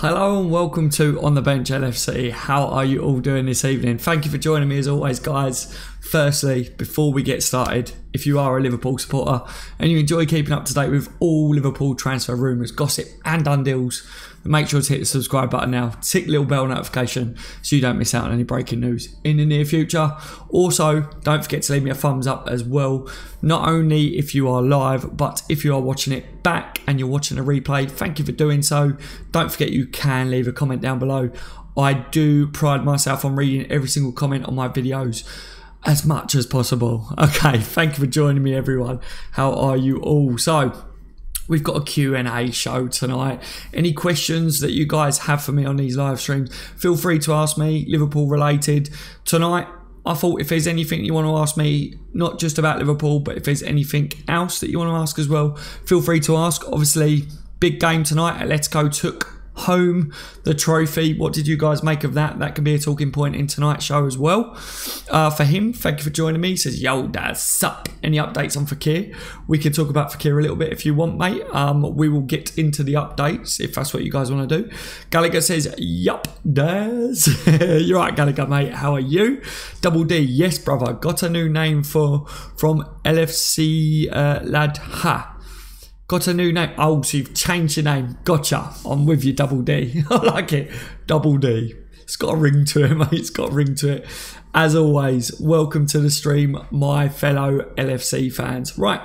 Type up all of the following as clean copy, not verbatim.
Hello and welcome to On The Bench LFC. How are you all doing this evening? Thank you for joining me as always, guys. Firstly, before we get started, if you are a Liverpool supporter and you enjoy keeping up to date with all Liverpool transfer rumours, gossip and done deals, make sure to hit the subscribe button now, tick the little bell notification so you don't miss out on any breaking news in the near future. Also, don't forget to leave me a thumbs up as well, not only if you are live, but if you are watching it back and you're watching a replay, thank you for doing so. Don't forget you can leave a comment down below. I do pride myself on reading every single comment on my videos as much as possible. Okay, thank you for joining me, everyone. How are you all? So, we've got a Q&A show tonight. Any questions that you guys have for me on these live streams, feel free to ask me, Liverpool related. Tonight, I thought if there's anything you want to ask me, not just about Liverpool, but if there's anything else that you want to ask as well, feel free to ask. Obviously, big game tonight. Atletico took home the trophy. What did you guys make of that? That can be a talking point in tonight's show as well. For him, thank you for joining me. He says, yo, Dad, sup? Any updates on Fekir? We can talk about Fekir a little bit if you want, mate. We will get into the updates if that's what you guys want to do. Gallagher says, yup, Daz. You're right, Gallagher, mate. How are you? Double D, yes, brother. Got a new name from LFC lad. Ha. Got a new name. Oh, so you've changed your name. Gotcha. I'm with you, Double D. I like it. Double D. It's got a ring to it, mate. It's got a ring to it. As always, welcome to the stream, my fellow LFC fans. Right.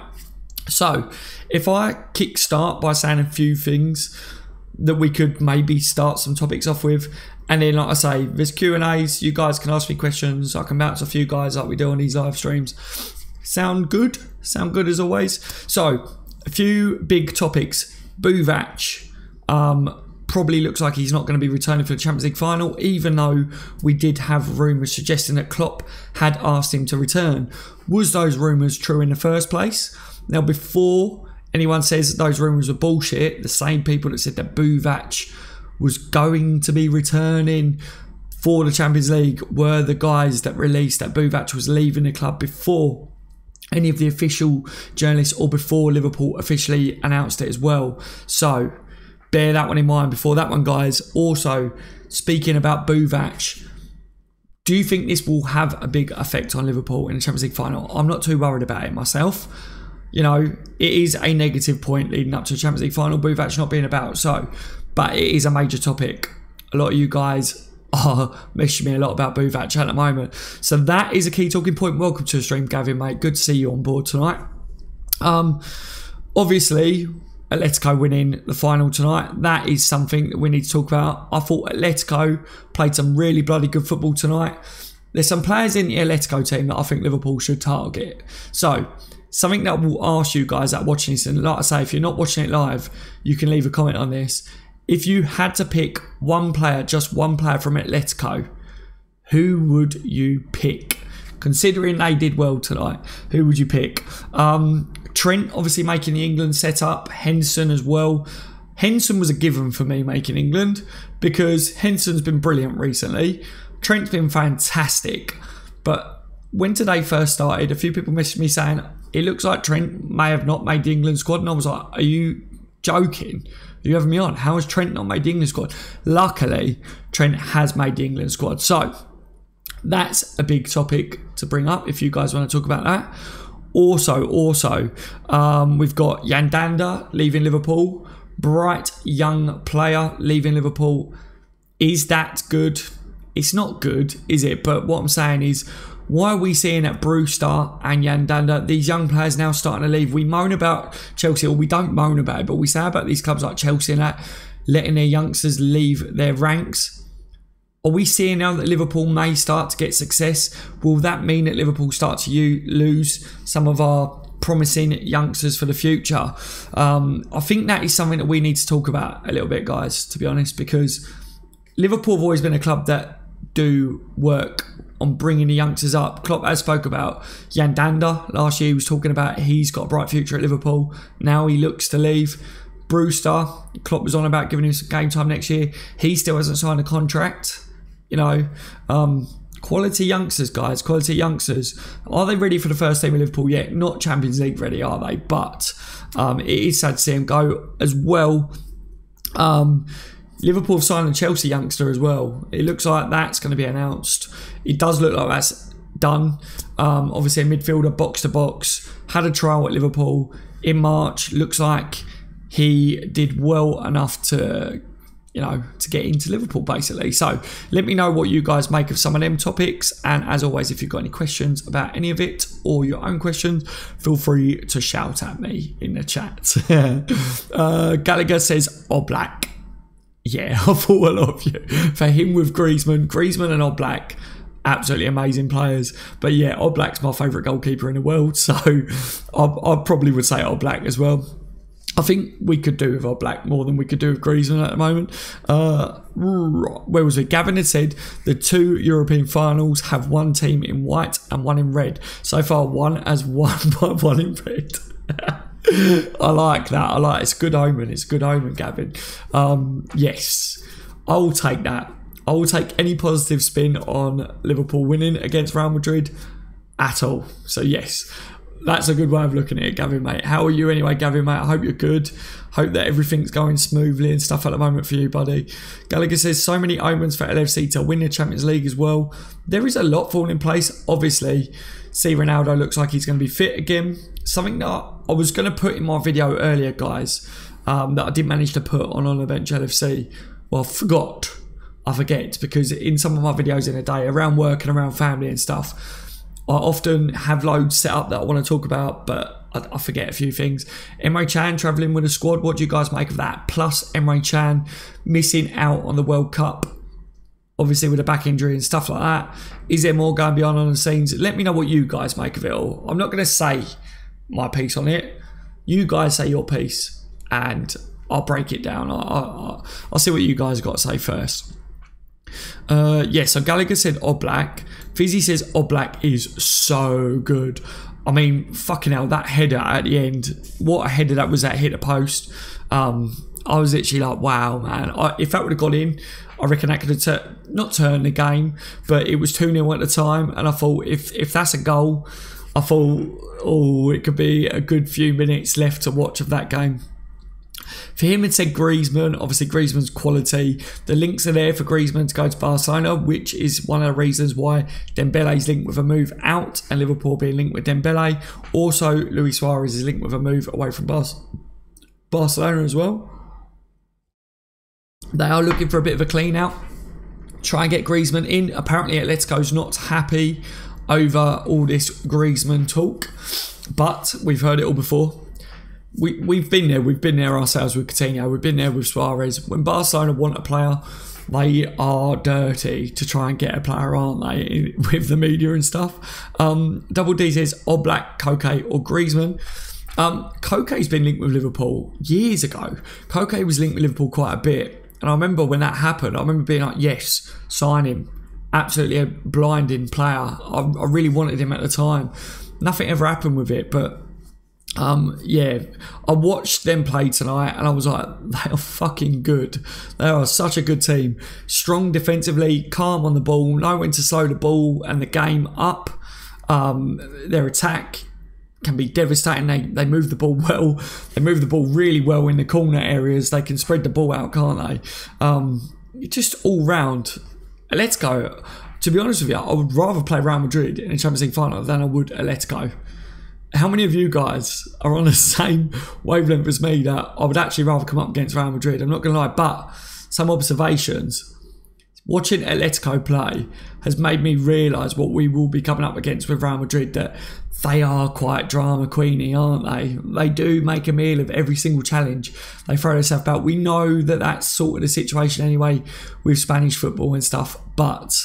So, if I kickstart by saying a few things that we could maybe start some topics off with, and then, like I say, there's Q&As. You guys can ask me questions. I can bounce a few guys like we do on these live streams. Sound good? Sound good as always? So, a few big topics. Buvac probably looks like he's not going to be returning for the Champions League final, even though we did have rumours suggesting that Klopp had asked him to return. Was those rumours true in the first place? Now, before anyone says that those rumours are bullshit, the same people that said that Buvac was going to be returning for the Champions League were the guys that released that Buvac was leaving the club before any of the official journalists or before Liverpool officially announced it as well. So, bear that one in mind before that one, guys. Also, speaking about Buvac, do you think this will have a big effect on Liverpool in the Champions League final? I'm not too worried about it myself. You know, it is a negative point leading up to the Champions League final, Buvac not being about. So, but it is a major topic. A lot of you guys are messaging me a lot about Buvac at the moment. So that is a key talking point. Welcome to the stream, Gavin, mate. Good to see you on board tonight. Obviously, Atletico winning the final tonight. That is something that we need to talk about. I thought Atletico played some really bloody good football tonight. There's some players in the Atletico team that I think Liverpool should target. So, something that I will ask you guys that are watching this, and like I say, if you're not watching it live, you can leave a comment on this. If you had to pick one player, just one player from Atletico, who would you pick? Considering they did well tonight, who would you pick? Trent, obviously making the England setup. Henderson as well. Henderson was a given for me making England because Henderson's been brilliant recently. Trent's been fantastic. But when today first started, a few people messaged me saying, it looks like Trent may have not made the England squad. And I was like, are you joking? Are you having me on? How has Trent not made the England squad? Luckily, Trent has made the England squad. So, that's a big topic to bring up if you guys want to talk about that. Also, we've got Yandanda leaving Liverpool. Bright young player leaving Liverpool. Is that good? It's not good, is it? But what I'm saying is, why are we seeing that Brewster and Yandanda, these young players now starting to leave? We moan about Chelsea, or we don't moan about it, but we say about these clubs like Chelsea and that, letting their youngsters leave their ranks. Are we seeing now that Liverpool may start to get success? Will that mean that Liverpool start to lose some of our promising youngsters for the future? I think that is something that we need to talk about a little bit, guys, to be honest, because Liverpool have always been a club that do work on bringing the youngsters up. Klopp has spoke about Yandanda last year. He was talking about he's got a bright future at Liverpool. Now he looks to leave. Brewster, Klopp was on about giving him some game time next year. He still hasn't signed a contract. You know, quality youngsters, guys. Quality youngsters. Are they ready for the first team of Liverpool yet? Not Champions League ready, are they? But it is sad to see him go as well. Liverpool have signed a Chelsea youngster as well. It looks like that's going to be announced. It does look like that's done. Obviously a midfielder, box to box, had a trial at Liverpool in March. Looks like he did well enough to, to get into Liverpool basically. So let me know what you guys make of some of them topics, and as always, if you've got any questions about any of it or your own questions, feel free to shout at me in the chat. Gallagher says Oblak. Yeah, I thought a lot of you. For him with Griezmann and Oblak, absolutely amazing players. But yeah, Oblak's my favourite goalkeeper in the world, so I probably would say Oblak as well. I think we could do with Oblak more than we could do with Griezmann at the moment. Where was it? Gavin had said the 2 European finals have one team in white and one in red. So far, one has won by one in red. I like that. It's a good omen. It's a good omen, Gavin. Yes, I will take that. I will take any positive spin on Liverpool winning against Real Madrid at all. So yes, that's a good way of looking at it, Gavin, mate. How are you anyway, Gavin, mate? I hope you're good. Hope that everything's going smoothly and stuff at the moment for you, buddy. Gallagher says, so many omens for LFC to win the Champions League as well. There is a lot falling in place. Obviously, see Ronaldo looks like he's going to be fit again. Something that I was going to put in my video earlier, guys, that I didn't manage to put on the bench LFC. Well, I forget, because in some of my videos in a day, around work and around family and stuff, I often have loads set up that I want to talk about, but I forget a few things. Emre Can travelling with a squad. What do you guys make of that? Plus Emre Can missing out on the World Cup, obviously with a back injury and stuff like that. Is there more going behind on the scenes? Let me know what you guys make of it all. I'm not going to say my piece on it. You guys say your piece and I'll break it down. I'll see what you guys got to say first. Yeah, so Gallagher said Oblak. Fizzy says Oblak is so good. I mean, fucking hell, that header at the end. What a header that was, that hit the post. I was literally like, wow, man. If that would have got in, I reckon that could have not turned the game, but it was 2-0 at the time. And I thought, if that's a goal, I thought, oh, it could be a good few minutes left to watch of that game. For him, it said Griezmann. Obviously, Griezmann's quality. The links are there for Griezmann to go to Barcelona, which is one of the reasons why Dembele's linked with a move out and Liverpool being linked with Dembele. Also, Luis Suarez is linked with a move away from Barcelona as well. They are looking for a bit of a clean out. Try and get Griezmann in. Apparently, Atletico's not happy over all this Griezmann talk, but we've heard it all before. We've been there ourselves with Coutinho, we've been there with Suarez. When Barcelona want a player, they are dirty to try and get a player, aren't they, with the media and stuff. Double D says Oblak, Koke or Griezmann. Koke's been linked with Liverpool years ago. Koke was linked with Liverpool quite a bit, and I remember when that happened, I remember being like, yes, sign him. Absolutely a blinding player. I really wanted him at the time. Nothing ever happened with it, but yeah, I watched them play tonight and I was like, they are fucking good. They are such a good team. Strong defensively, calm on the ball, know when to slow the ball and the game up. Their attack can be devastating. They move the ball well. They move the ball really well in the corner areas. They can spread the ball out, can't they? Just all round. Let's go. To be honest with you, I would rather play Real Madrid in a Champions League final than I would Atletico. How many of you guys are on the same wavelength as me that I would actually rather come up against Real Madrid? I'm not going to lie, but some observations. Watching Atletico play has made me realise what we will be coming up against with Real Madrid, that they are quite drama queenie, aren't they? They do make a meal of every single challenge they throw themselves about. We know that that's sort of the situation anyway with Spanish football and stuff, but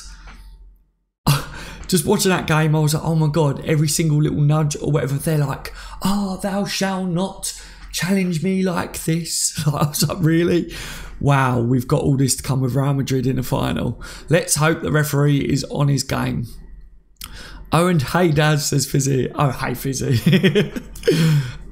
just watching that game, I was like, oh my God, every single little nudge or whatever, they're like, oh, thou shalt not challenge me like this. I was like, really? Wow, we've got all this to come with Real Madrid in the final. Let's hope the referee is on his game. Oh, and hey, Dad, says Fizzy. Oh, hey, Fizzy.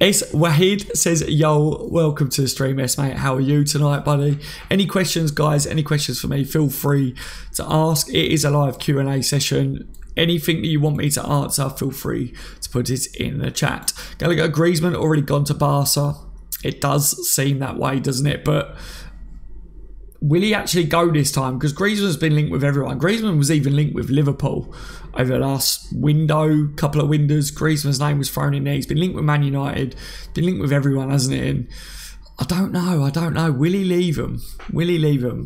S. Wahid says, yo, welcome to the stream, S, mate. How are you tonight, buddy? Any questions, guys? Any questions for me? Feel free to ask. It is a live Q&A session. Anything that you want me to answer, feel free to put it in the chat. Gallagher, Griezmann already gone to Barca. It does seem that way, doesn't it? But will he actually go this time? Because Griezmann's been linked with everyone. Griezmann was even linked with Liverpool over the last couple of windows. Griezmann's name was thrown in there. He's been linked with Man United, been linked with everyone, hasn't he? And I don't know. Will he leave them?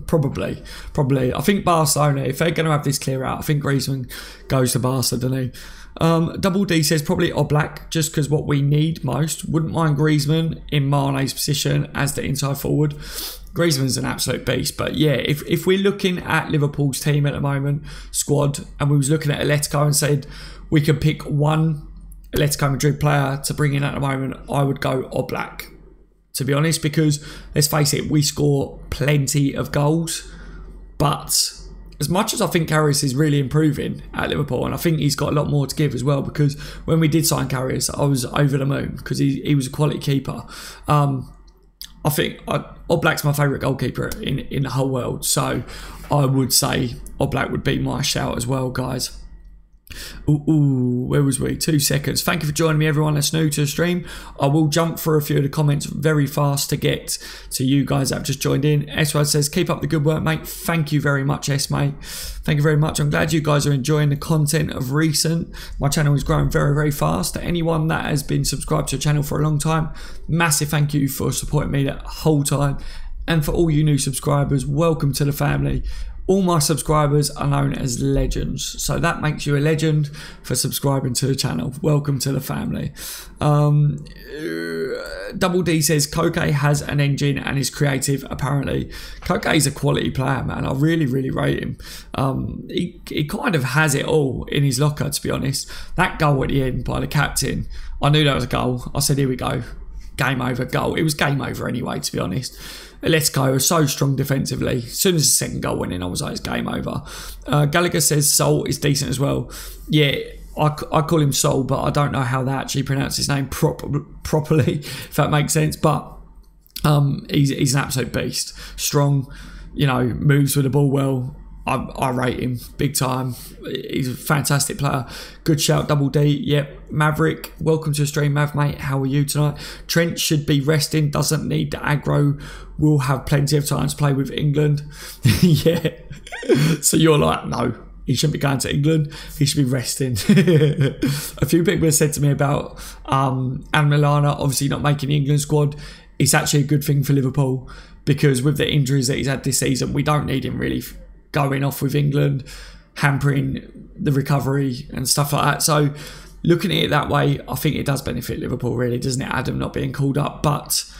Probably. I think Barcelona, if they're going to have this clear out, I think Griezmann goes to Barca, doesn't he? Double D says probably Oblak, just because what we need most. Wouldn't mind Griezmann in Mane's position as the inside forward. Griezmann's an absolute beast, but yeah, if we're looking at Liverpool's team at the moment, squad, and we was looking at Atletico and said we could pick one Atletico Madrid player to bring in at the moment, I would go Oblak, to be honest, because let's face it, we score plenty of goals, but as much as I think Karius is really improving at Liverpool, and I think he's got a lot more to give as well, because when we did sign Karius, I was over the moon because he was a quality keeper. I think Oblak's my favourite goalkeeper in the whole world, so I would say Oblak would be my shout as well, guys. Ooh, where was we? 2 seconds. Thank you for joining me, everyone that's new to the stream. I will jump through a few of the comments very fast to get to you guys that have just joined in. S-Wad says, keep up the good work, mate. Thank you very much, S, mate. Thank you very much. I'm glad you guys are enjoying the content of recent. My channel is growing very, very fast. To anyone that has been subscribed to the channel for a long time, massive thank you for supporting me that whole time. And for all you new subscribers, welcome to the family. All my subscribers are known as legends, so that makes you a legend for subscribing to the channel. Welcome to the family. Double D says Koke has an engine and is creative. Apparently, Koke is a quality player, man. I really, really rate him. He kind of has it all in his locker, to be honest. That goal at the end by the captain, I knew that was a goal. I said, here we go, game over, goal. It was game over anyway, to be honest. Atletico are so strong defensively. As soon as the second goal went in, I was like, it's game over. Gallagher says Sol is decent as well. Yeah, I call him Sol, but I don't know how they actually pronounce his name properly, if that makes sense. But he's an absolute beast. Strong, you know, moves with the ball well. I rate him big time. He's a fantastic player. Good shout, Double D. Yep, Maverick, welcome to the stream, Mav, mate. How are you tonight? Trent should be resting, doesn't need the aggro. Will have plenty of time to play with England. Yeah. So you're like, no, he shouldn't be going to England. He should be resting. A few people have said to me about Milana obviously not making the England squad. It's actually a good thing for Liverpool, because with the injuries that he's had this season, we don't need him really going off with England, hampering the recovery and stuff like that. So looking at it that way, I think it does benefit Liverpool, really, doesn't it? Adam not being called up, but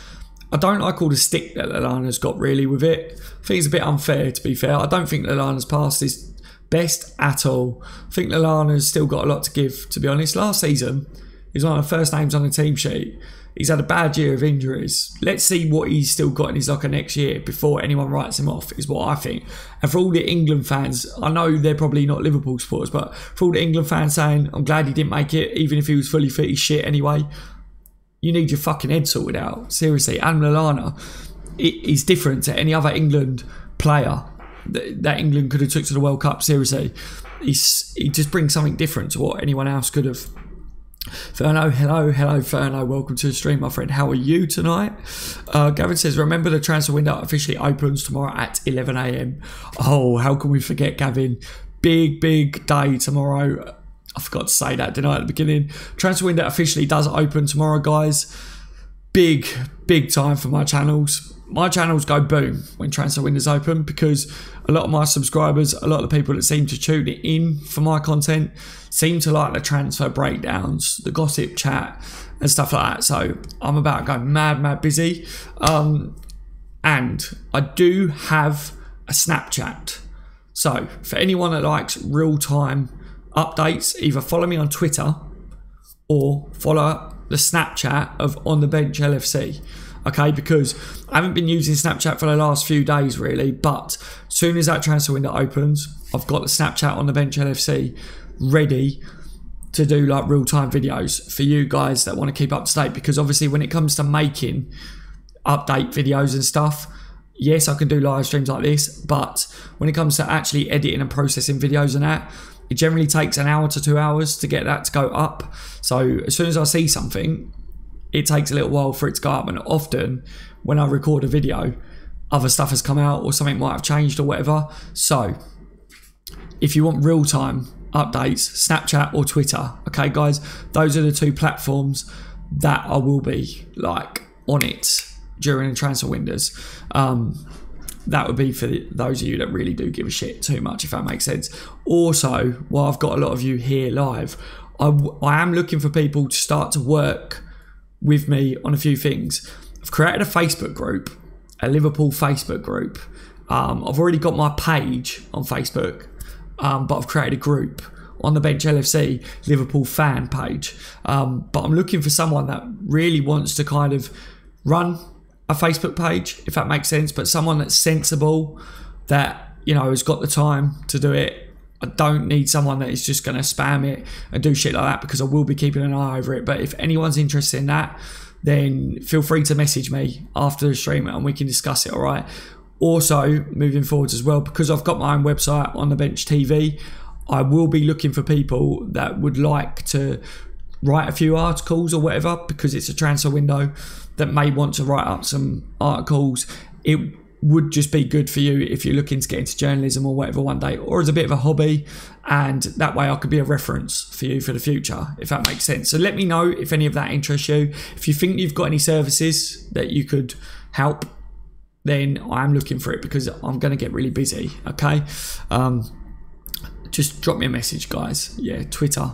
I don't like all the stick that Lallana's got really with it. I think it's a bit unfair, to be fair. I don't think Lallana's past his best at all. I think Lallana's still got a lot to give, to be honest. Last season, he's one of the first names on the team sheet. He's had a bad year of injuries. Let's see what he's still got in his locker next year before anyone writes him off, is what I think. And for all the England fans, I know they're probably not Liverpool supporters, but for all the England fans saying, I'm glad he didn't make it, even if he was fully fit, he's shit anyway. You need your fucking head sorted out. Seriously, and Lallana is different to any other England player that England could have took to the World Cup. Seriously, he just brings something different to what anyone else could have. Ferno, hello Ferno, welcome to the stream, my friend. How are you tonight? Gavin says, remember the transfer window officially opens tomorrow at 11 AM. Oh, how can we forget, Gavin? Big day tomorrow. I forgot to say that, didn't I, at the beginning? Transfer window officially does open tomorrow, guys. Big time for my channels. My channels go boom when transfer windows open, because a lot of my subscribers, a lot of the people that seem to tune in for my content seem to like the transfer breakdowns, the gossip chat and stuff like that. So I'm about to go mad busy. And I do have a Snapchat. So for anyone that likes real-time updates, either follow me on Twitter or follow the Snapchat of On The Bench LFC. Okay, because I haven't been using Snapchat for the last few days really, but as soon as that transfer window opens, I've got the Snapchat On The Bench LFC ready to do like real-time videos for you guys that want to keep up to date, because obviously when it comes to making update videos and stuff, yes, I can do live streams like this, but when it comes to actually editing and processing videos and that, it generally takes an hour to 2 hours to get that to go up. So as soon as I see something, it takes a little while for it to go up, and often when I record a video, other stuff has come out or something might have changed or whatever. So if you want real-time updates, Snapchat or Twitter, okay guys, those are the two platforms that I will be like on it during the transfer windows. That would be for those of you that really do give a shit too much, if that makes sense. Also, while I've got a lot of you here live, I am looking for people to start to work with me on a few things. I've created a Facebook group, a Liverpool Facebook group. I've already got my page on Facebook, but I've created a group on the Bench LFC Liverpool fan page. But I'm looking for someone that really wants to kind of run a Facebook page, if that makes sense, but someone that's sensible, that, you know, has got the time to do it. I don't need someone that is just going to spam it and do shit like that, because I will be keeping an eye over it. But if anyone's interested in that, then feel free to message me after the stream and we can discuss it, all right? Also, moving forwards as well, because I've got my own website on the Bench TV, I will be looking for people that would like to write a few articles or whatever, because it's a transfer window, that may want to write up some articles. It would just be good for you if you're looking to get into journalism or whatever one day, or as a bit of a hobby, and that way I could be a reference for you for the future, if that makes sense. So let me know if any of that interests you. If you think you've got any services that you could help, then I'm looking for it, because I'm going to get really busy, okay? Just drop me a message, guys. Yeah, Twitter,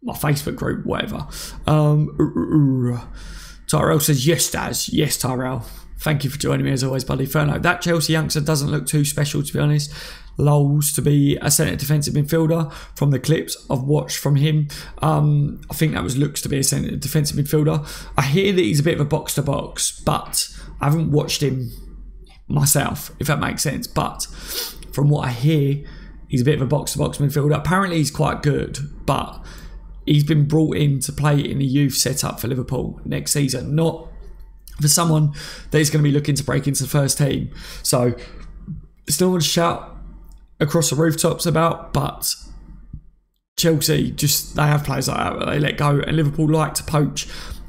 my Facebook group, whatever. Tyrell says, yes, Daz. Yes, Tyrell. Thank you for joining me as always, buddy. Ferno, that Chelsea youngster doesn't look too special, to be honest. Lols to be a centre defensive midfielder from the clips I've watched from him. I think that was looks to be a centre defensive midfielder. I hear that he's a bit of a box to box, but I haven't watched him myself, if that makes sense. But from what I hear, he's a bit of a box to box midfielder. Apparently he's quite good, but he's been brought in to play in the youth setup for Liverpool next season, not for someone that is going to be looking to break into the first team. So still want to shout across the rooftops about, but Chelsea, just, they have players like that where they let go, and Liverpool like to poach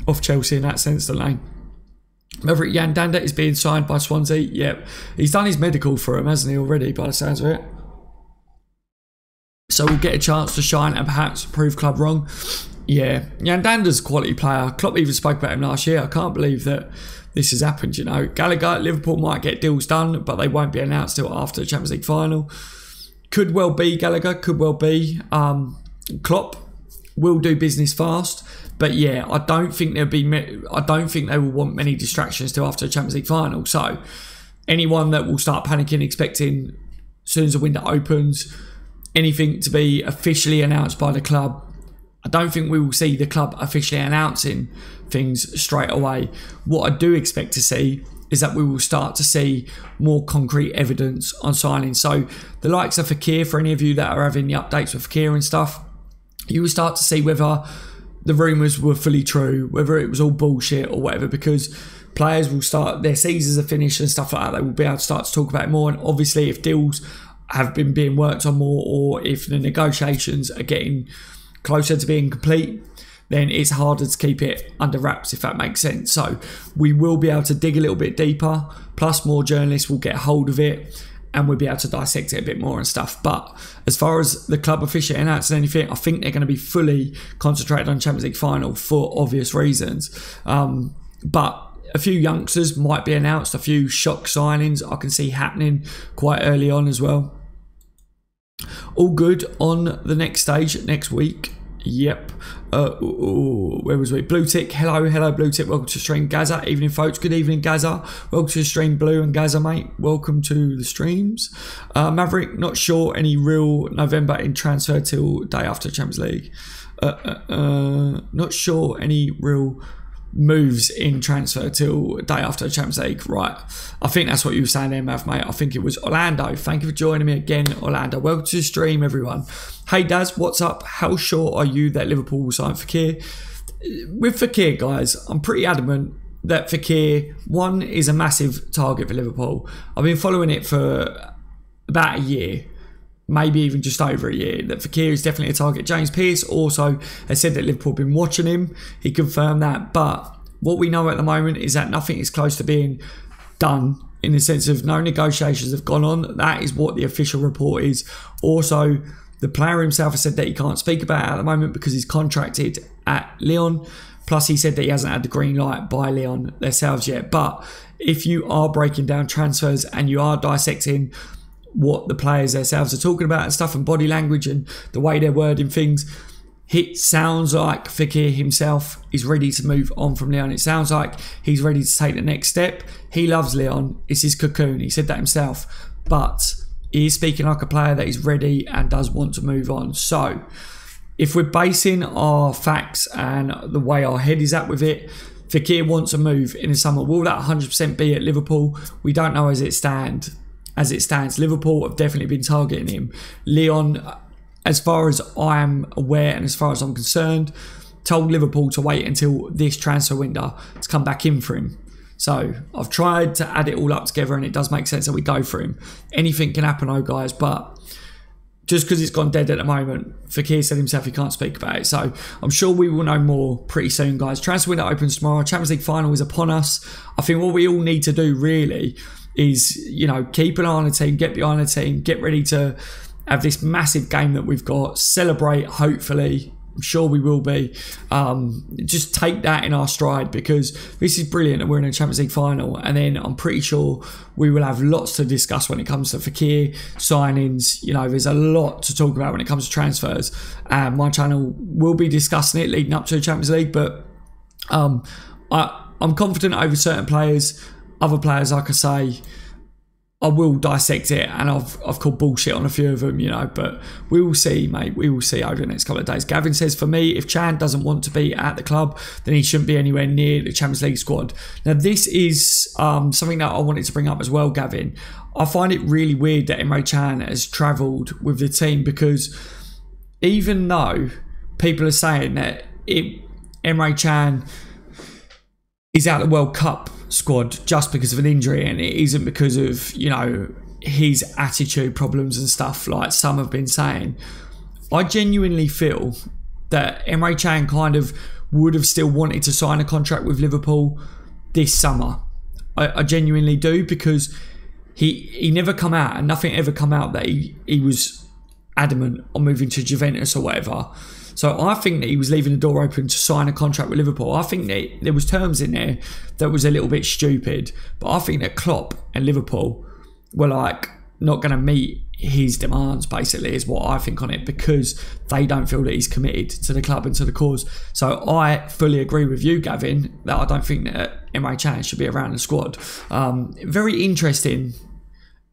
off Chelsea in that sense, don't they? Maverick Yandanda is being signed by Swansea. Yep, he's done his medical for him, hasn't he, already, by the sounds of it? So we'll get a chance to shine and perhaps prove club wrong. Yeah, Yandanda's a quality player. Klopp even spoke about him last year. I can't believe that this has happened, you know. Gallagher, Liverpool might get deals done, but they won't be announced till after the Champions League final. Could well be Gallagher, could well be. Klopp will do business fast, but yeah, I don't think they will want many distractions till after the Champions League final. So anyone that will start panicking, expecting as soon as the window opens, anything to be officially announced by the club, I don't think we will see the club officially announcing things straight away. What I do expect to see is that we will start to see more concrete evidence on signing. So the likes of Fekir, for any of you that are having the updates with Fekir and stuff, you will start to see whether the rumours were fully true, whether it was all bullshit or whatever, because players will start, their seasons are finished and stuff like that, they will be able to start to talk about it more. And obviously if deals have been being worked on more, or if the negotiations are getting closer to being complete, then it's harder to keep it under wraps, if that makes sense. So we will be able to dig a little bit deeper, plus more journalists will get hold of it, and we'll be able to dissect it a bit more and stuff. But as far as the club officially announcing anything, I think they're going to be fully concentrated on Champions League final for obvious reasons. But a few youngsters might be announced, a few shock signings I can see happening quite early on as well. All good on the next stage next week. Yep. Where was we? Blue Tick. Hello Blue Tick. Welcome to the stream. Gaza. Evening folks. Good evening Gaza. Welcome to the stream Blue and Gaza mate. Welcome to the streams. Maverick, not sure any real November in transfer till day after Champions League. Not sure any real moves in transfer till day after the Champions League. Right, I think that's what you were saying there, Mav, mate. I think it was Orlando. Thank you for joining me again, Orlando. Welcome to the stream, everyone. Hey Daz, what's up? How sure are you that Liverpool will sign Fekir? With Fekir, guys, I'm pretty adamant that Fekir, one, is a massive target for Liverpool. I've been following it for about a year, maybe even just over a year, that Fekir is definitely a target. James Pearce also has said that Liverpool have been watching him. He confirmed that. But what we know at the moment is that nothing is close to being done in the sense of no negotiations have gone on. That is what the official report is. Also, the player himself has said that he can't speak about it at the moment because he's contracted at Lyon. Plus, he said that he hasn't had the green light by Lyon themselves yet. But if you are breaking down transfers and you are dissecting what the players themselves are talking about and stuff, and body language and the way they're wording things, it sounds like Fekir himself is ready to move on from Lyon. It sounds like he's ready to take the next step. He loves Lyon. It's his cocoon. He said that himself. But he is speaking like a player that is ready and does want to move on. So, if we're basing our facts and the way our head is at with it, Fekir wants a move in the summer. Will that 100% be at Liverpool? We don't know as it stands. Liverpool have definitely been targeting him. Lyon, as far as I am aware and as far as I'm concerned, told Liverpool to wait until this transfer window to come back in for him. So I've tried to add it all up together and it does make sense that we go for him. Anything can happen though, guys, but just because it's gone dead at the moment, Fekir said himself he can't speak about it. So I'm sure we will know more pretty soon, guys. Transfer window opens tomorrow. Champions League final is upon us. I think what we all need to do really is, you know, keep an eye on the team, get behind the team, get ready to have this massive game that we've got, celebrate, hopefully. I'm sure we will be. Just take that in our stride because this is brilliant that we're in a Champions League final, and then I'm pretty sure we will have lots to discuss when it comes to Fekir signings. You know, there's a lot to talk about when it comes to transfers, and my channel will be discussing it leading up to the Champions League. But I'm confident over certain players. Other players, like I say, I will dissect it, and I've called bullshit on a few of them, you know, but we will see, mate. We will see over the next couple of days. Gavin says, for me, if Chan doesn't want to be at the club, then he shouldn't be anywhere near the Champions League squad. Now, this is something that I wanted to bring up as well, Gavin. I find it really weird that Emre Can has travelled with the team because even though people are saying that Emre Can is out of the World Cup squad just because of an injury and it isn't because of, you know, his attitude problems and stuff like some have been saying, I genuinely feel that Emre Can kind of would have still wanted to sign a contract with Liverpool this summer. I genuinely do, because he never come out and nothing ever come out that he was adamant on moving to Juventus or whatever. So I think that he was leaving the door open to sign a contract with Liverpool. I think that there was terms in there that was a little bit stupid. But I think that Klopp and Liverpool were like not going to meet his demands, basically, is what I think on it, because they don't feel that he's committed to the club and to the cause. So I fully agree with you, Gavin, that I don't think that Emre Can should be around the squad. Very interesting,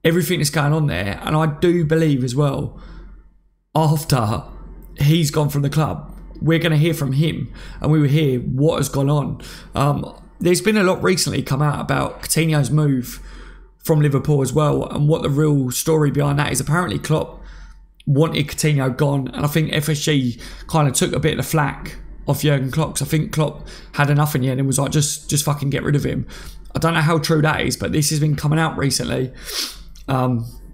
everything that's going on there. And I do believe as well, after he's gone from the club, we're going to hear from him and we will hear what has gone on. There's been a lot recently come out about Coutinho's move from Liverpool as well, and what the real story behind that is. Apparently Klopp wanted Coutinho gone, and I think FSG kind of took a bit of the flack off Jurgen Klopp. I think Klopp had enough in the end and was like, just fucking get rid of him. I don't know how true that is, but this has been coming out recently.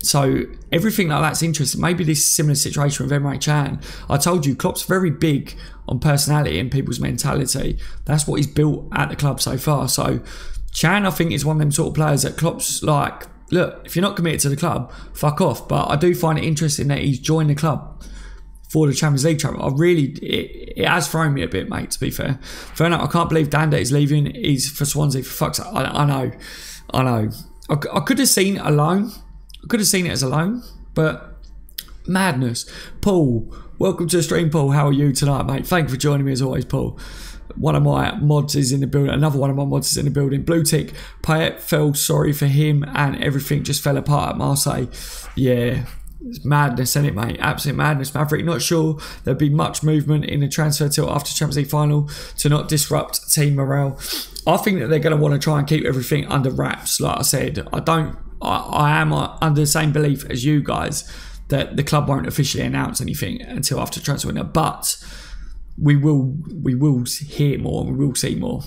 So everything like that's interesting. Maybe this similar situation with Emre Can. I told you, Klopp's very big on personality and people's mentality. That's what he's built at the club so far. So Can, I think, is one of them sort of players that Klopp's like, look, if you're not committed to the club, fuck off. But I do find it interesting that he's joined the club for the Champions League travel. It has thrown me a bit, mate, to be fair. Fair enough, I can't believe Danda is leaving. He's for Swansea, for fuck's sake. I know. I could have seen it alone. I could have seen it as a loan, but madness. Paul, welcome to the stream, Paul. How are you tonight, mate? Thank you for joining me as always, Paul. One of my mods is in the building. Another one of my mods is in the building. Blue tick. Payet felt sorry for him and everything just fell apart at Marseille. Yeah, it's madness, isn't it, mate? Absolute madness. Maverick, not sure there'll be much movement in the transfer till after Champions League final to not disrupt team morale. I think that they're going to want to try and keep everything under wraps. Like I said, I am under the same belief as you guys that the club won't officially announce anything until after transfer window, but we will hear more and we will see more.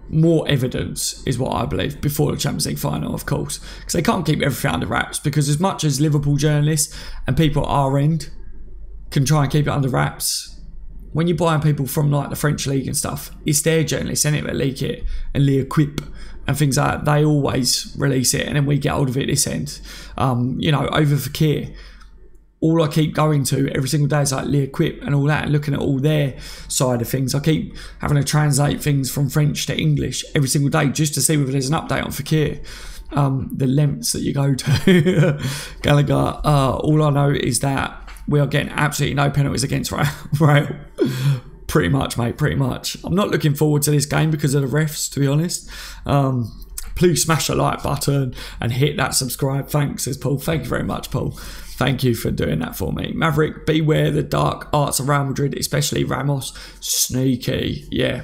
More evidence is what I believe before the Champions League final, of course, because they can't keep everything under wraps. Because as much as Liverpool journalists and people at our end can try and keep it under wraps, when you're buying people from like the French league and stuff, it's their journalists, isn't it, that leak it and leak quip and things like that, they always release it, and then we get hold of it this end. You know, over Fakir, all I keep going to every single day is like L'Equipe and all that, and looking at all their side of things. I keep having to translate things from French to English every single day just to see whether there's an update on Fakir. The lengths that you go to. Gallagher, all I know is that we are getting absolutely no penalties against Rail. Pretty much, mate, pretty much. I'm not looking forward to this game because of the refs, to be honest. Please smash the like button and hit that subscribe. Thanks, says Paul. Thank you very much, Paul. Thank you for doing that for me. Maverick, beware the dark arts of Real Madrid, especially Ramos. Sneaky, yeah.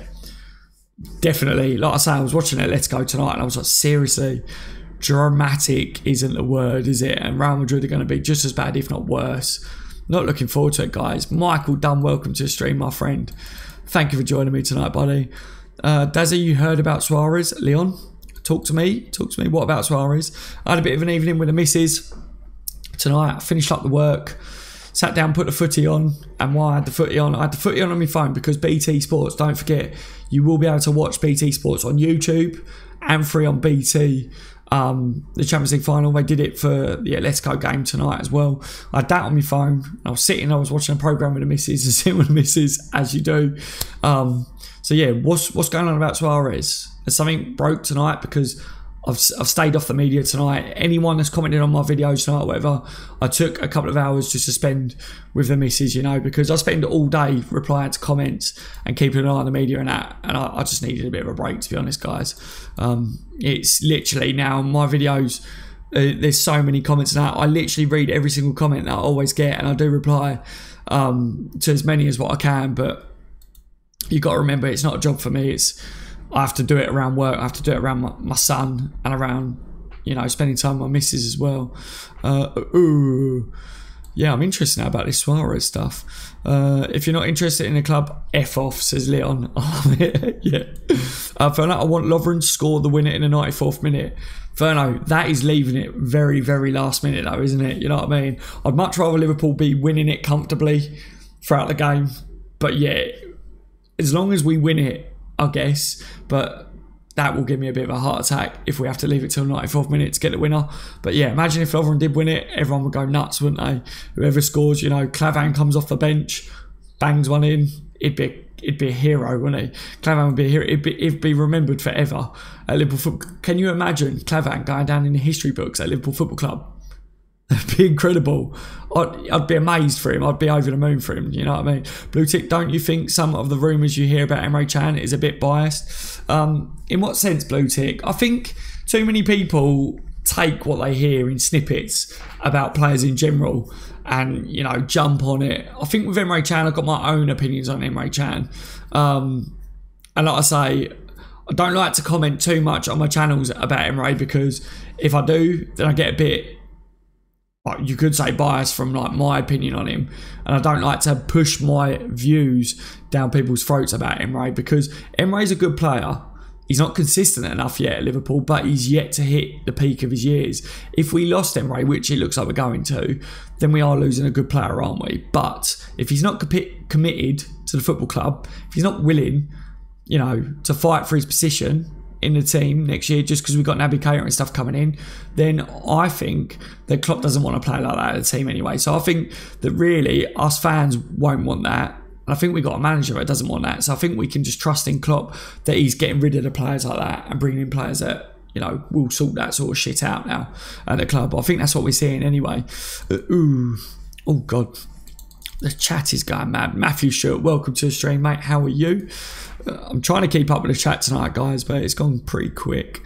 Definitely. Like I say, I was watching it Let's Go tonight and I was like, seriously, dramatic isn't the word, is it? And Real Madrid are going to be just as bad, if not worse. Not looking forward to it, guys. Michael Dunn, welcome to the stream, my friend. Thank you for joining me tonight, buddy. Dazzy, you heard about Suarez? Leon, talk to me. Talk to me. What about Suarez? I had a bit of an evening with the missus tonight. I finished up the work, sat down, put the footy on. And why I had the footy on? I had the footy on my phone because BT Sports, don't forget, you will be able to watch BT Sports on YouTube and free on BT. The Champions League final, they did it for the Let's Go game tonight as well. I had that on my phone. I was watching a programme with the missus, and sitting with the missus, as you do. So yeah, what's going on about Suarez? Has something broke tonight? Because I've stayed off the media tonight. Anyone that's commented on my videos tonight or whatever, I took a couple of hours just to spend with the missus, you know, because I spend all day replying to comments and keeping an eye on the media and that, and I just needed a bit of a break, to be honest, guys. It's literally now my videos, there's so many comments now. I literally read every single comment that I always get, and I do reply to as many as what I can, but you got to remember, it's not a job for me. I have to do it around work. I have to do it around my son and around, you know, spending time with my missus as well. Yeah, I'm interested now about this Suarez stuff. If you're not interested in the club, F off, says Leon. Yeah. Ferno, I want Lovren to score the winner in the 94th minute. Ferno, that is leaving it very, very last minute though, isn't it? You know what I mean? I'd much rather Liverpool be winning it comfortably throughout the game. But yeah, as long as we win it, I guess, but that will give me a bit of a heart attack if we have to leave it till 94th minute to get the winner. But yeah, imagine if Lovren did win it, everyone would go nuts, wouldn't they? Whoever scores, you know, Clavan comes off the bench, bangs one in, it'd be a hero, wouldn't he? Clavan would be a hero. It'd be remembered forever at Liverpool Football. Can you imagine Clavan going down in the history books at Liverpool Football Club? That'd be incredible. I'd be amazed for him. I'd be over the moon for him. You know what I mean? Blue Tick, don't you think some of the rumours you hear about Emre Can is a bit biased? In what sense, Blue Tick? I think too many people take what they hear in snippets about players in general and, you know, jump on it. I think with Emre Can, I've got my own opinions on Emre Can. And like I say, I don't like to comment too much on my channels about Emre, because if I do, then I get a bit, you could say, biased from like my opinion on him, and I don't like to push my views down people's throats about Emre, because Emre's a good player. He's not consistent enough yet at Liverpool, but he's yet to hit the peak of his years. If we lost Emre, which it looks like we're going to, then we are losing a good player, aren't we? But if he's not committed to the football club, if he's not willing, you know, to fight for his position in the team next year, just because we've got Naby Keita and stuff coming in, then I think that Klopp doesn't want to play like that at the team anyway. So I think that really us fans won't want that. And I think we've got a manager that doesn't want that. So I think we can just trust in Klopp that he's getting rid of the players like that and bringing in players that, you know, will sort that sort of shit out now at the club. I think that's what we're seeing anyway. Oh God. The chat is going mad. Matthew Short, welcome to the stream, mate. How are you? I'm trying to keep up with the chat tonight, guys, but it's gone pretty quick.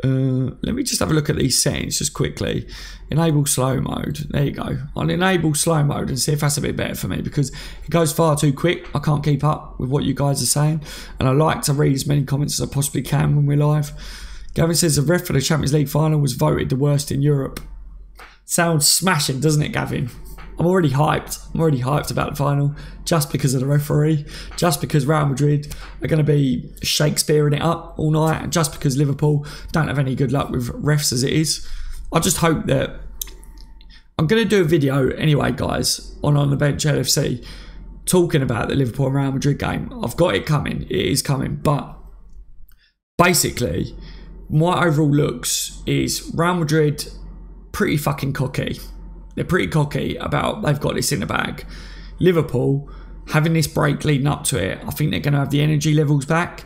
Let me just have a look at these settings just quickly. Enable slow mode. There you go. I'll enable slow mode and see if that's a bit better for me, because it goes far too quick. I can't keep up with what you guys are saying, and I like to read as many comments as I possibly can when we're live. Gavin says the ref for the Champions League final was voted the worst in Europe. Sounds smashing, doesn't it, Gavin? I'm already hyped. I'm already hyped about the final, just because of the referee, just because Real Madrid are going to be Shakespeareing it up all night, and just because Liverpool don't have any good luck with refs as it is. I just hope that... I'm going to do a video anyway, guys, on the bench LFC, talking about the Liverpool and Real Madrid game. I've got it coming. It is coming. But basically, my overall looks is Real Madrid pretty fucking cocky. They're pretty cocky about they've got this in the bag. Liverpool, having this break leading up to it, I think they're going to have the energy levels back.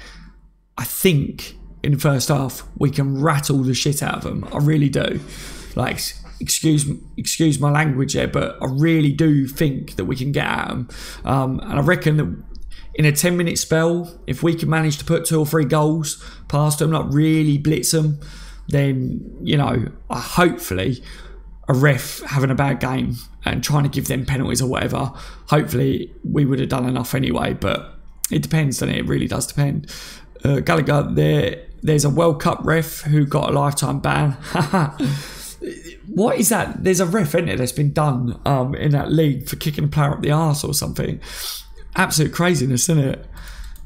I think in the first half we can rattle the shit out of them. I really do. Like, excuse my language there, but I really do think that we can get at them. And I reckon that in a 10-minute spell, if we can manage to put 2 or 3 goals past them, not really blitz them, then, you know, hopefully a ref having a bad game and trying to give them penalties or whatever, hopefully we would have done enough anyway, but it depends, doesn't it? It really does depend. Gallagher, there's a World Cup ref who got a lifetime ban. What is that? There's a ref, isn't it, that's been done in that league for kicking a player up the arse or something. Absolute craziness, isn't it?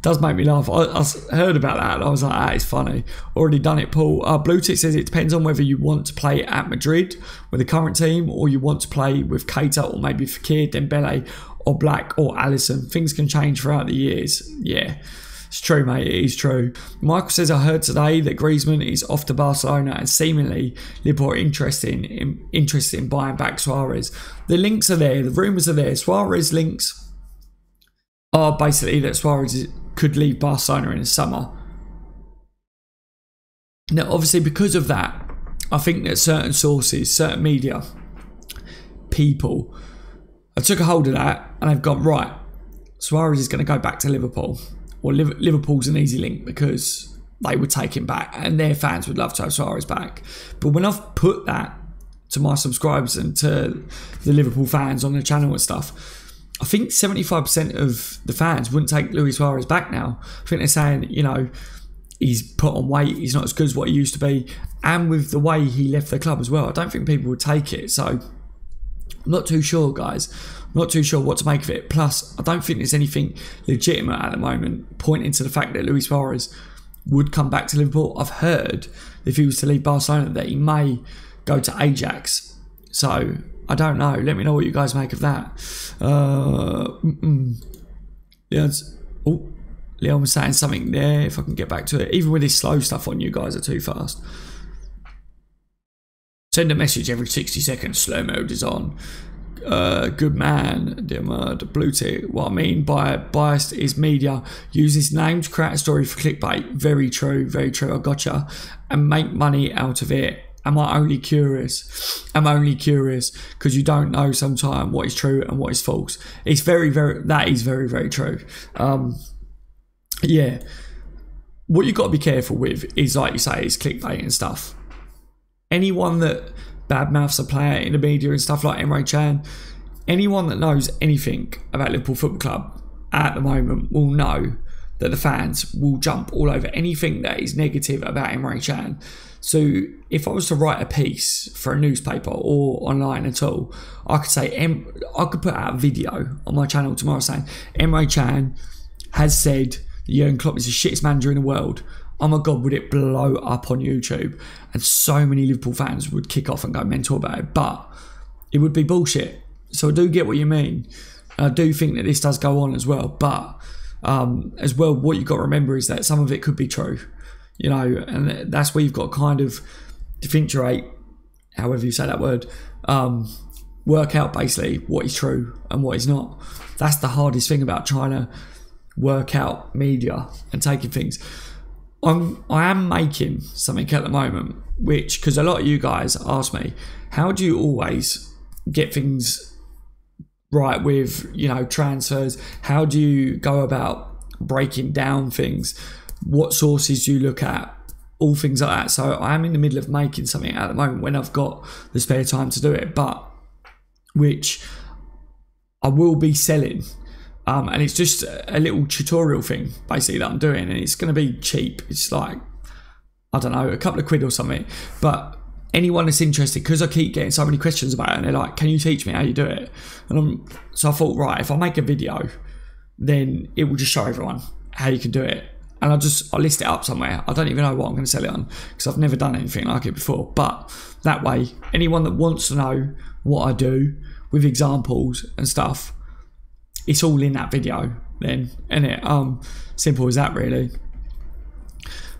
Does make me laugh. I heard about that and I was like, ah, it's funny. Already done it, Paul. Blue Tick says it depends on whether you want to play at Madrid with the current team or you want to play with Keita or maybe Fekir, Dembele or Black or Alisson. Things can change throughout the years. Yeah, it's true, mate. It is true. Michael says, I heard today that Griezmann is off to Barcelona and seemingly Liverpool are interested in buying back Suarez. The links are there. The rumours are there. Suarez links are basically that Suarez could leave Barcelona in the summer. Now, obviously, because of that, I think that certain sources, certain media, people, have took a hold of that and they've gone, right, Suarez is going to go back to Liverpool. Or Liverpool's an easy link because they would take him back and their fans would love to have Suarez back. But when I've put that to my subscribers and to the Liverpool fans on the channel and stuff, I think 75% of the fans wouldn't take Luis Suarez back now. I think they're saying, you know, he's put on weight, he's not as good as what he used to be, and with the way he left the club as well, I don't think people would take it. So I'm not too sure, guys. I'm not too sure what to make of it. Plus, I don't think there's anything legitimate at the moment pointing to the fact that Luis Suarez would come back to Liverpool. I've heard if he was to leave Barcelona that he may go to Ajax. So I don't know. Let me know what you guys make of that. Leon was saying something there. If I can get back to it. Even with this slow stuff on, you guys are too fast. Send a message every 60 seconds. Slow mode is on. Good man. The blue tick. What I mean by biased is media. Use this name to create a story for clickbait. Very true. Very true. I gotcha. And make money out of it. Am I only curious? I'm only curious because you don't know sometimes what is true and what is false. It's that is very, very true. Yeah. What you've got to be careful with is, like you say, is clickbait and stuff. Anyone that badmouths a player in the media and stuff like Emre Can, anyone that knows anything about Liverpool Football Club at the moment will know that the fans will jump all over anything that is negative about Emre Can. So if I was to write a piece for a newspaper or online at all, I could say, I could put out a video on my channel tomorrow saying, Emre Can has said that Jurgen Klopp is the shittest manager in the world. Oh my God, would it blow up on YouTube? And so many Liverpool fans would kick off and go mental about it, but it would be bullshit. So I do get what you mean. I do think that this does go on as well, but as well, what you've got to remember is that some of it could be true. You know, and that's where you've got to kind of differentiate, however you say that word, work out basically what is true and what is not. That's the hardest thing about trying to work out media and taking things. I am making something at the moment, which, because a lot of you guys ask me, how do you always get things right with, you know, transfers? How do you go about breaking down things? What sources do you look at? All things like that. So I am in the middle of making something at the moment when I've got the spare time to do it, but which I will be selling. And it's just a little tutorial thing basically that I'm doing, and it's going to be cheap. It's like, I don't know, a couple of quid or something. But anyone that's interested, because I keep getting so many questions about it, and they're like, can you teach me how you do it? And so I thought, right, if I make a video, then it will just show everyone how you can do it. And I'll list it up somewhere. I don't even know what I'm going to sell it on because I've never done anything like it before. But that way, anyone that wants to know what I do with examples and stuff, it's all in that video then, isn't it? Simple as that, really.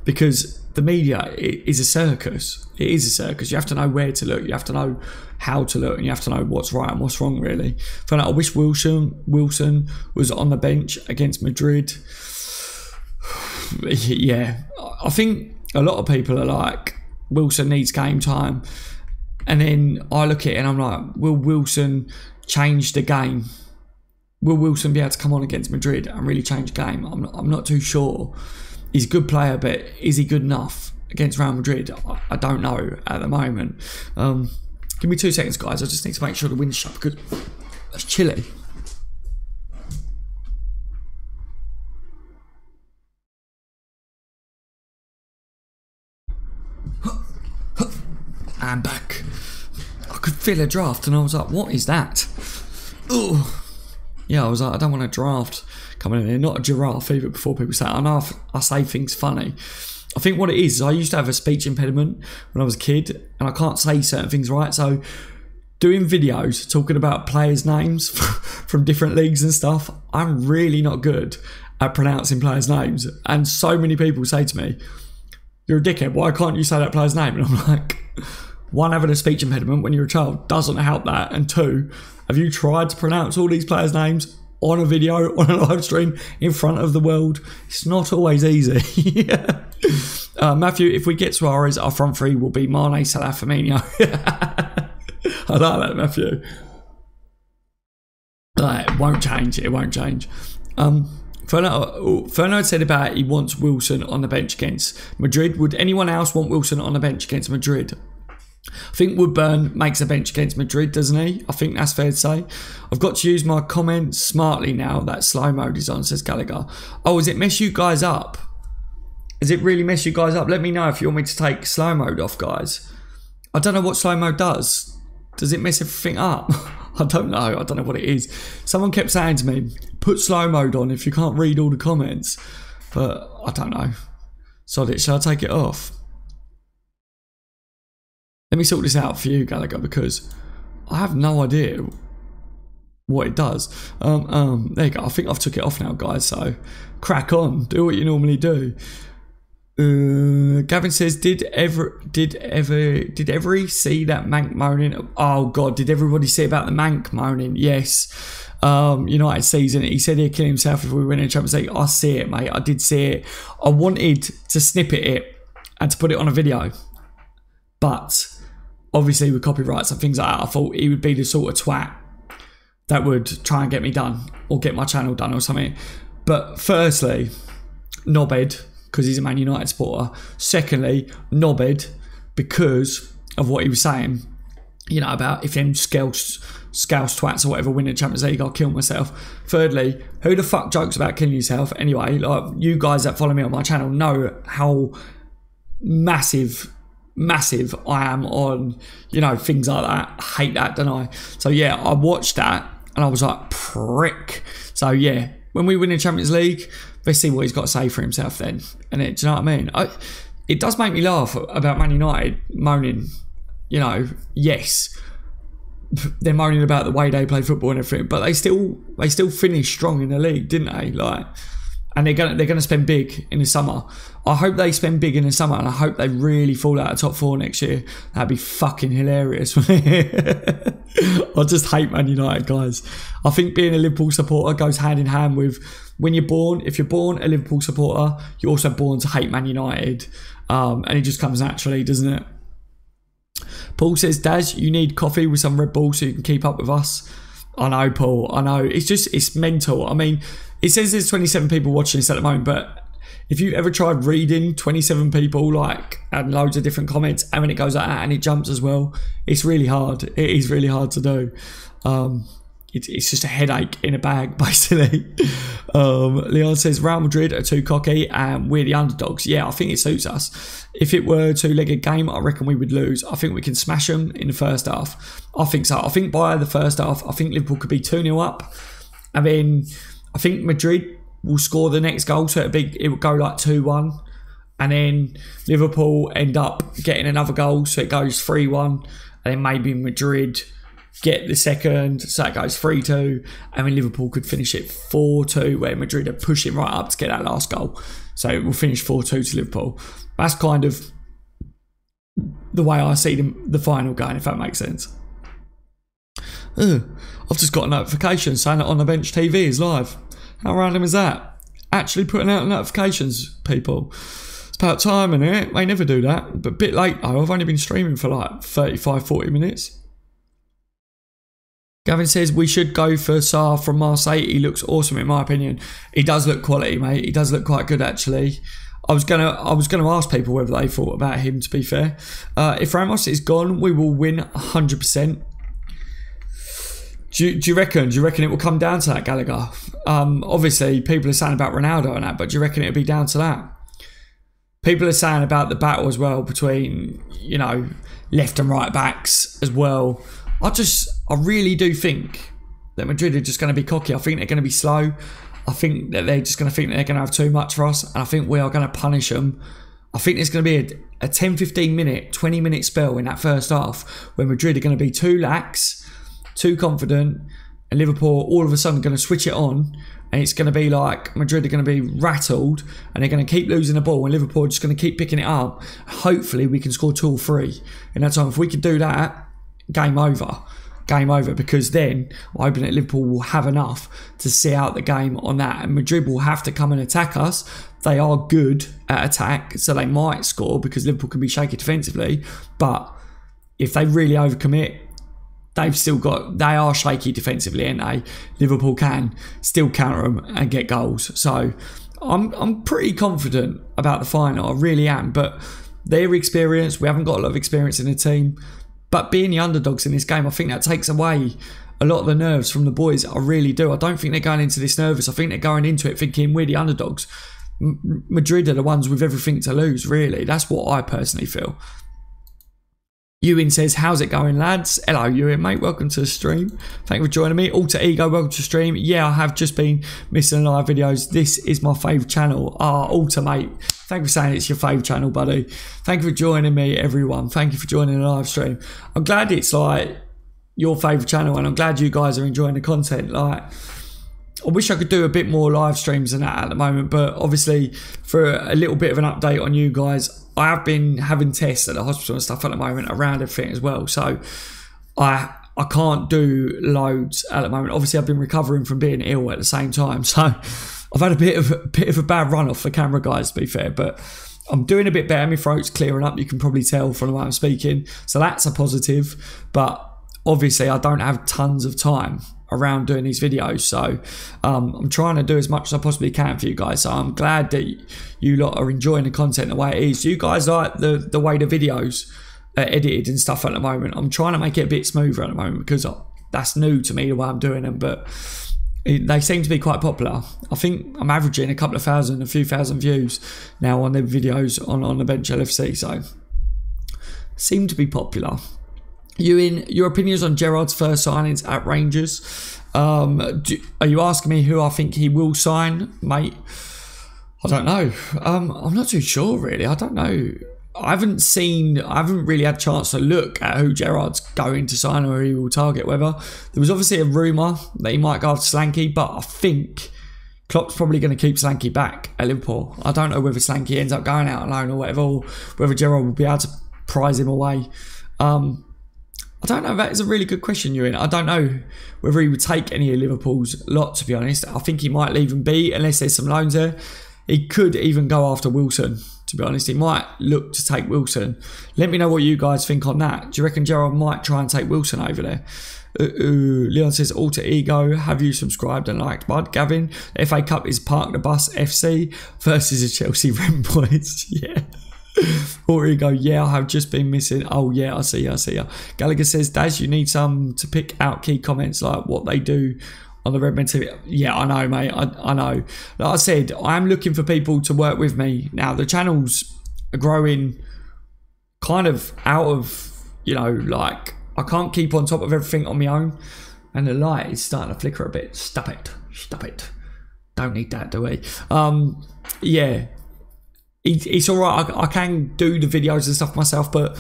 Because the media is a circus. It is a circus. You have to know where to look. You have to know how to look, and you have to know what's right and what's wrong, really. I wish Wilson was on the bench against Madrid. Yeah, I think a lot of people are like, Wilson needs game time. And then I look at it and I'm like, will Wilson change the game? Will Wilson be able to come on against Madrid and really change the game? I'm not too sure. He's a good player, but is he good enough against Real Madrid? I don't know at the moment. Give me 2 seconds, guys. I just need to make sure the wind's shut because it's chilly. I'm back. I could feel a draft and I was like, what is that? Oh, yeah, I was like, I don't want a draft coming in here. Not a giraffe either, before people say it. I know I say things funny. I think what it is I used to have a speech impediment when I was a kid and I can't say certain things right. So doing videos talking about players' names from different leagues and stuff, I'm really not good at pronouncing players' names. And so many people say to me, you're a dickhead, why can't you say that player's name? And I'm like, 1, having a speech impediment when you're a child doesn't help that. And 2, have you tried to pronounce all these players' names on a video, on a live stream, in front of the world? It's not always easy. Matthew, if we get Suarez, our front three will be Mane, Salah, Firmino. I like that, Matthew. It won't change. It won't change. Fernand said about he wants Wilson on the bench against Madrid. Would anyone else want Wilson on the bench against Madrid? I think Woodburn makes a bench against Madrid, doesn't he? I think that's fair to say. I've got to use my comments smartly now that slow mode is on, says Gallagher. Oh, does it mess you guys up? Does it really mess you guys up? Let me know if you want me to take slow mode off, guys. I don't know what slow mode does. Does it mess everything up? I don't know. I don't know what it is. Someone kept saying to me, put slow mode on if you can't read all the comments. But I don't know. Sod it. Shall I take it off? Let me sort this out for you, Gallagher, because I have no idea what it does. There you go. I think I've took it off now, guys. So crack on. Do what you normally do. Gavin says, did every see that Mank moaning? Oh God, did everybody see about the Mank moaning? Yes. United season. He said he'd kill himself if we win in Champions League. I see it, mate. I did see it. I wanted to snippet it and to put it on a video, but obviously with copyrights and things like that, I thought he would be the sort of twat that would try and get me done or get my channel done or something. But firstly, knobhead, because he's a Man United supporter. Secondly, knobhead because of what he was saying, you know, about if them scouse twats or whatever win the Champions League, I'll kill myself. Thirdly, who the fuck jokes about killing yourself anyway? Like, you guys that follow me on my channel know how massive I am on, you know, things like that. I hate that, don't I? So yeah, I watched that and I was like, prick. So yeah, when we win the Champions League, let's see what he's got to say for himself then. And do you know what I mean? It does make me laugh about Man United moaning, you know, yes, they're moaning about the way they play football and everything, but they still finished strong in the league, didn't they? Like, and they're gonna spend big in the summer. I hope they spend big in the summer, and I hope they really fall out of top 4 next year. That'd be fucking hilarious. I just hate Man United, guys. I think being a Liverpool supporter goes hand in hand with when you're born. If you're born a Liverpool supporter, you're also born to hate Man United, and it just comes naturally, doesn't it? Paul says, Daz, you need coffee with some Red Bull so you can keep up with us. I know, Paul. I know. It's mental. I mean, it says there's 27 people watching this at the moment, but if you've ever tried reading 27 people, like, and loads of different comments, and when it goes like that and it jumps as well, it's really hard. It is really hard to do. It's just a headache in a bag, basically. Leon says, Real Madrid are too cocky and we're the underdogs. Yeah, I think it suits us. If it were a 2-legged game, I reckon we would lose. I think we can smash them in the first half. I think so. I think by the first half, I think Liverpool could be 2-0 up. And then I think Madrid will score the next goal, so it would go like 2-1. And then Liverpool end up getting another goal, so it goes 3-1. And then maybe Madrid get the second, so that goes 3-2, and then Liverpool could finish it 4-2, where Madrid are pushing right up to get that last goal. So we'll finish 4-2 to Liverpool. That's kind of the way I see the final going, if that makes sense. I've just got a notification saying that On the Bench TV is live. How random is that? Actually putting out notifications, people. It's about time, innit? They never do that. But a bit late though. I've only been streaming for like 35-40 minutes. Gavin says we should go for Sarr from Marseille. He looks awesome in my opinion. He does look quality, mate. He does look quite good actually. I was gonna ask people whether they thought about him, to be fair. If Ramos is gone, we will win 100%. Do you reckon it will come down to that, Gallagher? Obviously, people are saying about Ronaldo and that, but do you reckon it'll be down to that? People are saying about the battle as well between, you know, left and right backs as well. I really do think that Madrid are just going to be cocky. I think they're going to be slow. I think that they're just going to think that they're going to have too much for us, and I think we are going to punish them. I think there's going to be a 10, 15 minute, 20 minute spell in that first half where Madrid are going to be too lax, too confident, and Liverpool all of a sudden going to switch it on, and it's going to be like Madrid are going to be rattled and they're going to keep losing the ball, and Liverpool are just going to keep picking it up. Hopefully we can score 2 or 3 in that time. If we could do that, game over, because then I hope that Liverpool will have enough to see out the game on that, and Madrid will have to come and attack us. They are good at attack, so they might score because Liverpool can be shaky defensively, but if they really overcommit, they are shaky defensively, aren't they? Liverpool can still counter them and get goals. So I'm pretty confident about the final. I really am. But their experience, we haven't got a lot of experience in the team. But being the underdogs in this game, I think that takes away a lot of the nerves from the boys. I really do. I don't think they're going into this nervous. I think they're going into it thinking we're the underdogs. Madrid are the ones with everything to lose, really. That's what I personally feel. Ewan says, how's it going, lads? Hello, Ewan, mate. Welcome to the stream. Thank you for joining me. Alter Ego, welcome to the stream. Yeah, I have just been missing live videos. This is my favourite channel. Alter, mate. Thank you for saying it's your favourite channel, buddy. Thank you for joining me, everyone. Thank you for joining the live stream. I'm glad it's like your favourite channel, and I'm glad you guys are enjoying the content. Like, I wish I could do a bit more live streams than that at the moment, but obviously for a little bit of an update on you guys, I have been having tests at the hospital and stuff at the moment around everything as well, so I can't do loads at the moment. Obviously I've been recovering from being ill at the same time, so I've had a bit of a bad run off the camera, guys, to be fair, but I'm doing a bit better. My throat's clearing up, you can probably tell from the way I'm speaking, so that's a positive. But obviously I don't have tons of time around doing these videos, so I'm trying to do as much as I possibly can for you guys. So I'm glad that you lot are enjoying the content the way it is. You guys like the way the videos are edited and stuff at the moment. I'm trying to make it a bit smoother at the moment because that's new to me, the way I'm doing them, but they seem to be quite popular. I think I'm averaging a few thousand views now on the videos on the Bench LFC, so seem to be popular. Ewan, your opinions on Gerrard's first signings at Rangers? Are you asking me who I think he will sign, mate? I don't know. I'm not too sure, really. I don't know. I haven't really had a chance to look at who Gerrard's going to sign or who he will target. Whether there was obviously a rumour that he might go after Slanky, but I think Klopp's probably going to keep Slanky back at Liverpool. I don't know whether Slanky ends up going out on loan or whatever, or whether Gerrard will be able to prize him away. I don't know. That is a really good question, Ewan. I don't know whether he would take any of Liverpool's lot, to be honest. I think he might leave them be unless there's some loans there. He could even go after Wilson, to be honest. He might look to take Wilson. Let me know what you guys think on that. Do you reckon Gerrard might try and take Wilson over there? Leon says, Alter Ego, have you subscribed and liked, bud? Gavin, the FA Cup is Park the Bus FC versus the Chelsea Red Boys. Yeah. Or you go, yeah, I have just been missing. Oh yeah, I see ya. Gallagher says, Daz, you need some to pick out key comments like what they do on the Redmen TV. Yeah, I know, mate. I know. Like I said, I'm looking for people to work with me. Now, the channels are growing kind of out of, you know, like, I can't keep on top of everything on my own. And the light is starting to flicker a bit. Stop it. Don't need that, do we? Yeah. It's all right. I can do the videos and stuff myself, but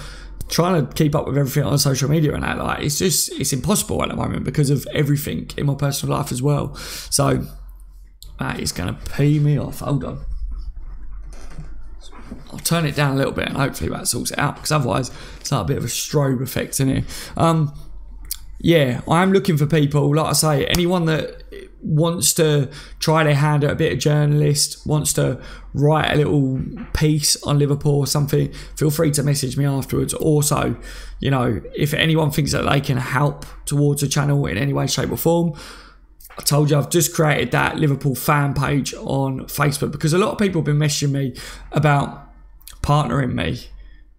trying to keep up with everything on social media and that, like, it's impossible at the moment because of everything in my personal life as well. So that is going to pee me off. Hold on. I'll turn it down a little bit and hopefully that sorts it out, because otherwise it's like a bit of a strobe effect in here. Yeah, I am looking for people, like I say, anyone that wants to try their hand at a bit of journalist, wants to write a little piece on Liverpool or something, feel free to message me afterwards. Also, you know, if anyone thinks that they can help towards the channel in any way, shape or form, I told you I've just created that Liverpool fan page on Facebook, because a lot of people have been messaging me about partnering me,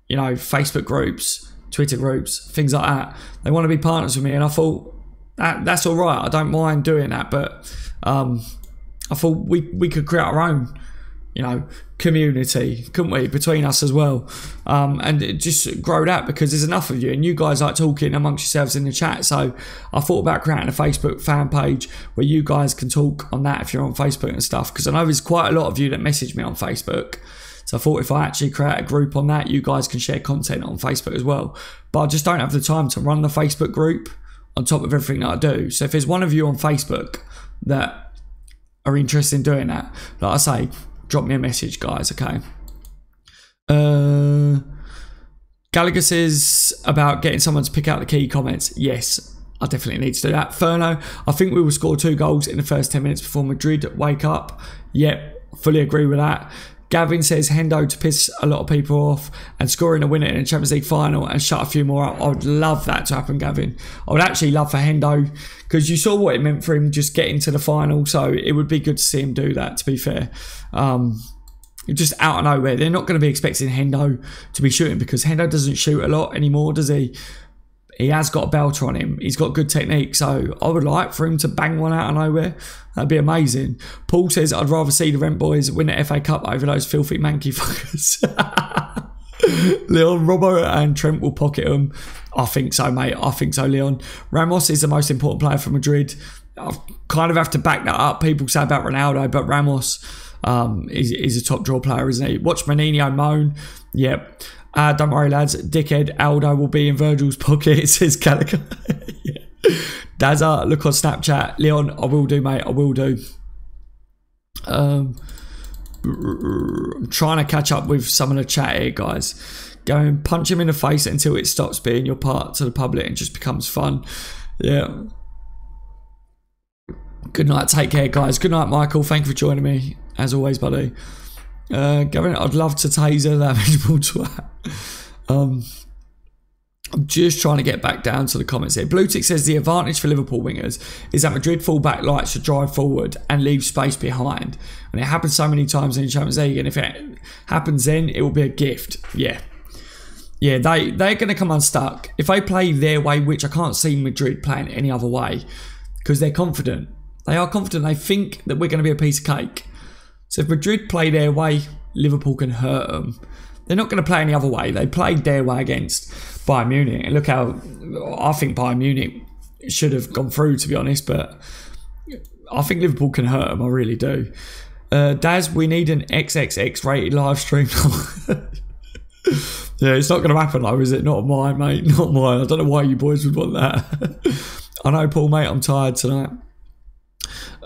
you know, Facebook groups, Twitter groups, things like that. They want to be partners with me, and I thought that's all right. I don't mind doing that, but I thought we could create our own, you know, community, couldn't we, between us as well, and it just grow that, because there's enough of you and you guys like talking amongst yourselves in the chat. So I thought about creating a Facebook fan page where you guys can talk on that if you're on Facebook and stuff, because I know there's quite a lot of you that message me on Facebook. So I thought if I actually create a group on that, you guys can share content on Facebook as well. But I just don't have the time to run the Facebook group on top of everything that I do. So if there's one of you on Facebook that are interested in doing that, like I say, drop me a message, guys, okay? Gallagher says about getting someone to pick out the key comments. Yes, I definitely need to do that. Ferno, I think we will score 2 goals in the first 10 minutes before Madrid wake up. Yep, fully agree with that. Gavin says Hendo to piss a lot of people off and scoring a winner in a Champions League final and shut a few more up. I would love that to happen, Gavin. I would actually love for Hendo, because you saw what it meant for him just getting to the final. So it would be good to see him do that, to be fair. Just out of nowhere. They're not going to be expecting Hendo to be shooting, because Hendo doesn't shoot a lot anymore, does he? He has got a belter on him. He's got good technique. So I would like for him to bang one out of nowhere. That'd be amazing. Paul says, I'd rather see the Rent Boys win the FA Cup over those filthy manky fuckers. Leon, Robbo and Trent will pocket them. I think so, mate. I think so, Leon. Ramos is the most important player for Madrid. I kind of have to back that up. People say about Ronaldo, but Ramos is a top draw player, isn't he? Watch Menino moan. Yep. Don't worry, lads. Dickhead Aldo will be in Virgil's pocket, says Gallagher. Yeah. Dazza, look on Snapchat. Leon, I will do, mate. I will do. I'm trying to catch up with some of the chat here, guys. Go and punch him in the face until it stops being your part to the public and just becomes fun. Yeah. Good night. Take care, guys. Good night, Michael. Thank you for joining me. As always, buddy. Gavin, I'd love to taser that miserable twat. I'm just trying to get back down to the comments here. Bluetick says the advantage for Liverpool wingers is that Madrid fullback likes to drive forward and leave space behind. And it happens so many times in the Champions League, and if it happens then, it will be a gift. Yeah. Yeah, they're going to come unstuck. If they play their way, which I can't see Madrid playing any other way, because they're confident. They are confident. They think that we're going to be a piece of cake. So if Madrid play their way, Liverpool can hurt them. They're not going to play any other way. They played their way against Bayern Munich. And look how I think Bayern Munich should have gone through, to be honest. But I think Liverpool can hurt them. I really do. Daz, we need an XXX rated live stream. Yeah, it's not going to happen though, is it? Not mine, mate. Not mine. I don't know why you boys would want that. I know, Paul, mate. I'm tired tonight.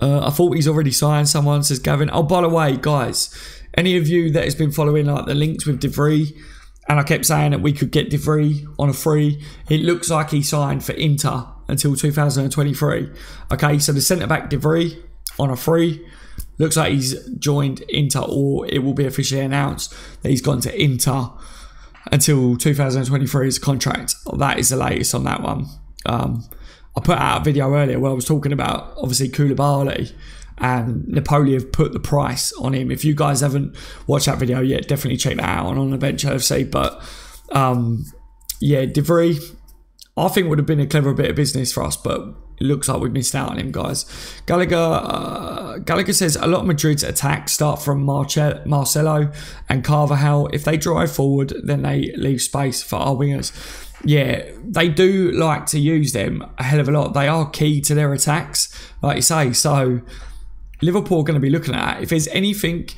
I thought he's already signed someone, says Gavin. Oh, by the way, guys, any of you that has been following like the links with De Vrij, and I kept saying that we could get De Vrij on a free, it looks like he signed for Inter until 2023. Okay, so the centre-back De Vrij on a free, looks like he's joined Inter, or it will be officially announced that he's gone to Inter until 2023 as a contract. That is the latest on that one. I put out a video earlier where I was talking about, obviously, Koulibaly, and Napoli have put the price on him. If you guys haven't watched that video yet, definitely check that out on the bench LFC. But yeah, De Vrij, I think would have been a clever bit of business for us, but it looks like we've missed out on him, guys. Gallagher says a lot of Madrid's attacks start from Marcelo and Carvajal. If they drive forward, then they leave space for our wingers. Yeah, they do like to use them a hell of a lot. They are key to their attacks, like you say. So Liverpool are going to be looking at, if there's anything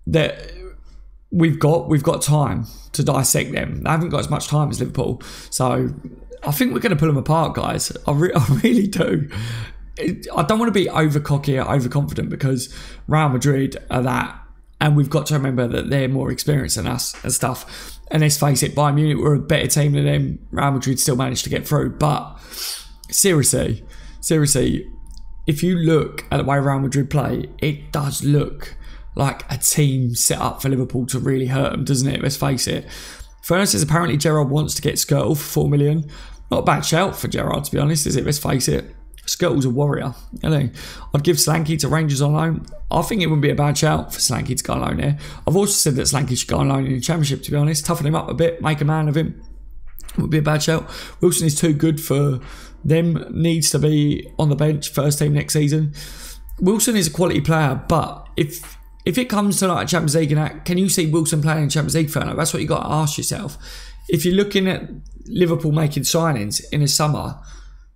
that we've got time to dissect them. They haven't got as much time as Liverpool, so I think we're going to pull them apart, guys. I really do. I don't want to be over cocky or overconfident, because Real Madrid are that, and we've got to remember that they're more experienced than us and stuff. And let's face it, Bayern Munich were a better team than them. Real Madrid still managed to get through. But seriously, if you look at the way Real Madrid play, it does look like a team set up for Liverpool to really hurt them, doesn't it? Let's face it. Furnace says apparently Gerrard wants to get Skirtle for 4 million. Not a bad shout for Gerrard, to be honest, is it? Let's face it. Skirtle's a warrior. I'd give Solanke to Rangers on loan. I think it wouldn't be a bad shout for Solanke to go on loan there. I've also said that Solanke should go on loan in the Championship, to be honest. Toughen him up a bit, make a man of him. Would be a bad shout. Wilson is too good for them. Needs to be on the bench, first team next season. Wilson is a quality player, but if it comes to like a Champions League and that, can you see Wilson playing in Champions League, Ferno? That's what you got to ask yourself. If you're looking at Liverpool making signings in the summer,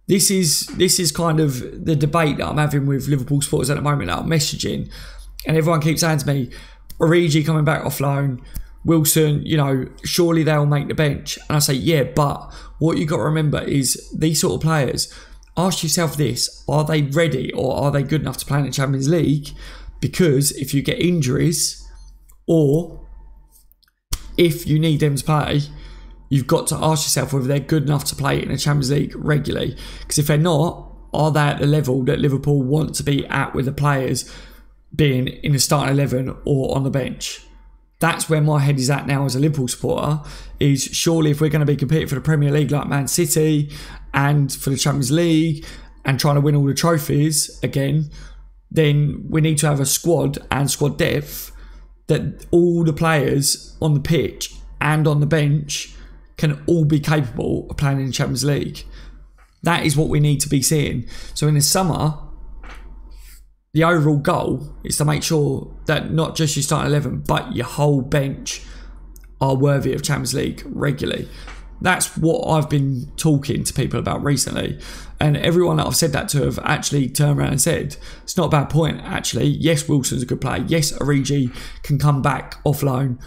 this is kind of the debate that I'm having with Liverpool supporters at the moment that I'm messaging, and everyone keeps saying to me, Origi coming back off loan, Wilson, surely they'll make the bench. And I say, yeah, but what you got to remember is these sort of players, ask yourself this, are they ready or are they good enough to play in the Champions League? Because if you get injuries or if you need them to play, you've got to ask yourself whether they're good enough to play in the Champions League regularly. Because if they're not, are they at the level that Liverpool want to be at with the players being in the starting 11 or on the bench? That's where my head is at now as a Liverpool supporter, is surely if we're going to be competing for the Premier League like Man City and for the Champions League and trying to win all the trophies again, then we need to have a squad and squad depth that all the players on the pitch and on the bench can all be capable of playing in the Champions League. That is what we need to be seeing. So in the summer, the overall goal is to make sure that not just your starting 11, but your whole bench are worthy of Champions League regularly. That's what I've been talking to people about recently. And everyone that I've said that to have actually turned around and said, it's not a bad point, actually. Yes, Wilson's a good player. Yes, Origi can come back off loan,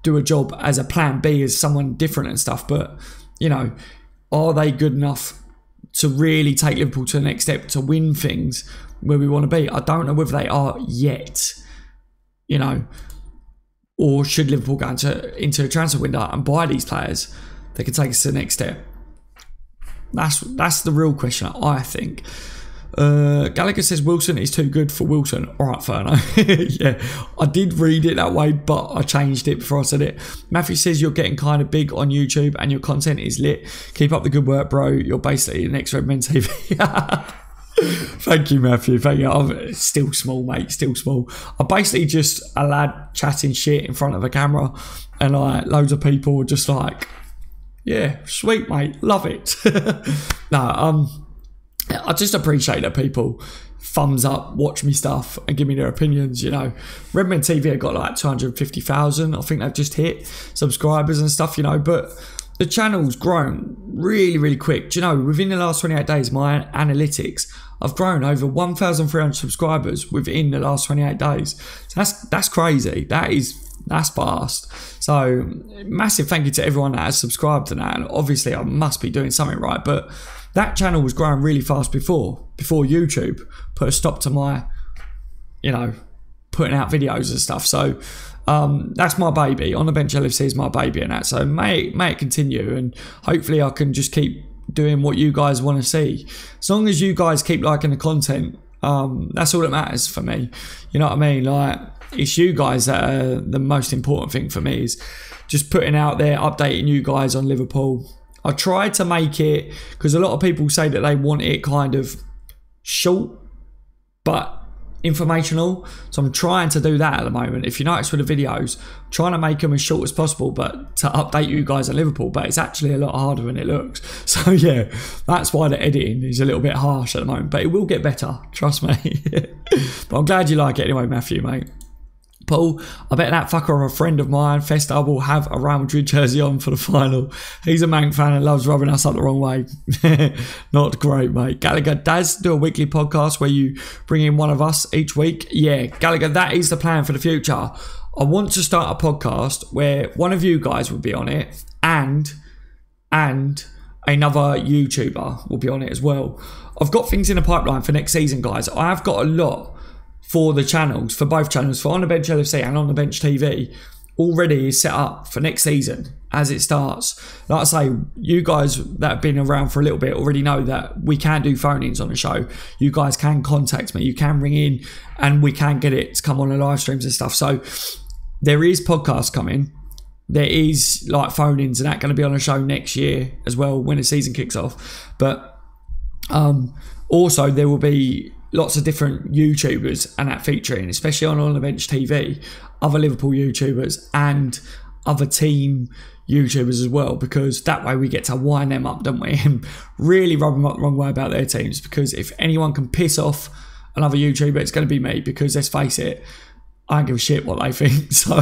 do a job as a plan B, as someone different and stuff. But, are they good enough to really take Liverpool to the next step to win things where we want to be? I don't know whether they are yet, or should Liverpool go into a transfer window and buy these players that can take us to the next step? That's the real question, I think. Gallagher says Wilson is too good for Wilson. All right, Ferno. Yeah, I did read it that way, but I changed it before I said it. Matthew says you're getting kind of big on YouTube and your content is lit. Keep up the good work, bro. You're basically the next Redmen TV. Thank you, Matthew. Thank you. I'm still small, mate. Still small. I'm basically just a lad chatting shit in front of a camera, and like loads of people are just like, yeah, sweet, mate. Love it. No, I just appreciate that people thumbs up, watch me stuff and give me their opinions, Redmen TV have got like 250,000. I think they've just hit subscribers and stuff, but the channel's grown really, really quick. Do you know, within the last 28 days, my analytics, I've grown over 1,300 subscribers within the last 28 days. So that's crazy. That's fast. So massive thank you to everyone that has subscribed to that. And obviously I must be doing something right, but that channel was growing really fast before YouTube put a stop to my, putting out videos and stuff. So that's my baby. On the Bench LFC is my baby and that. So may it continue, and hopefully I can just keep doing what you guys want to see. As long as you guys keep liking the content, that's all that matters for me. You know what I mean? Like, it's you guys that are the most important thing for me, is just putting out there, updating you guys on Liverpool. I tried to make it, because a lot of people say that they want it kind of short but informational, so I'm trying to do that at the moment. If you notice with the videos, I'm trying to make them as short as possible but to update you guys on Liverpool, but it's actually a lot harder than it looks. So yeah, that's why the editing is a little bit harsh at the moment, but it will get better, trust me. But I'm glad you like it anyway, Matthew, mate. Paul, I bet that fucker, a friend of mine, Festa, will have a Real Madrid jersey on for the final. He's a Manc fan and loves rubbing us up the wrong way. Not great, mate. Gallagher does do a weekly podcast where you bring in one of us each week. Yeah, Gallagher, that is the plan for the future. I want to start a podcast where one of you guys would be on it and another YouTuber will be on it as well. I've got things in the pipeline for next season, guys. I have got a lot for the channels, for both channels, for On the Bench LFC and On the Bench TV, already set up for next season as it starts. Like I say, you guys that have been around for a little bit already know that we can do phone-ins on the show. You guys can contact me, you can ring in, and we can get it to come on the live streams and stuff. So there is podcasts coming. There is like phone-ins and that going to be on the show next year as well when the season kicks off. But also there will be lots of different YouTubers and that featuring, especially on the Bench TV, other Liverpool YouTubers and other team YouTubers as well, because that way we get to wind them up, don't we? And really rub them up the wrong way about their teams, because if anyone can piss off another YouTuber, it's going to be me, because let's face it, I don't give a shit what they think. So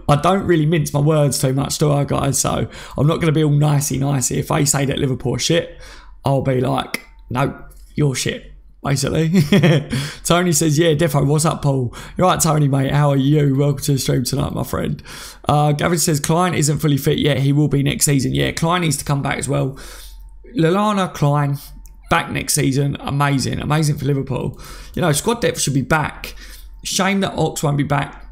I don't really mince my words too much, do I, guys? So I'm not going to be all nicey. If they say that Liverpool are shit, I'll be like, no, you're shit, basically. Tony says, yeah, defo, what's up, Paul? You're right, Tony, mate. How are you? Welcome to the stream tonight, my friend. Gavin says, Klein isn't fully fit yet. He will be next season. Yeah, Klein needs to come back as well. Lallana, Klein, back next season. Amazing for Liverpool. You know, squad depth should be back. Shame that Ox won't be back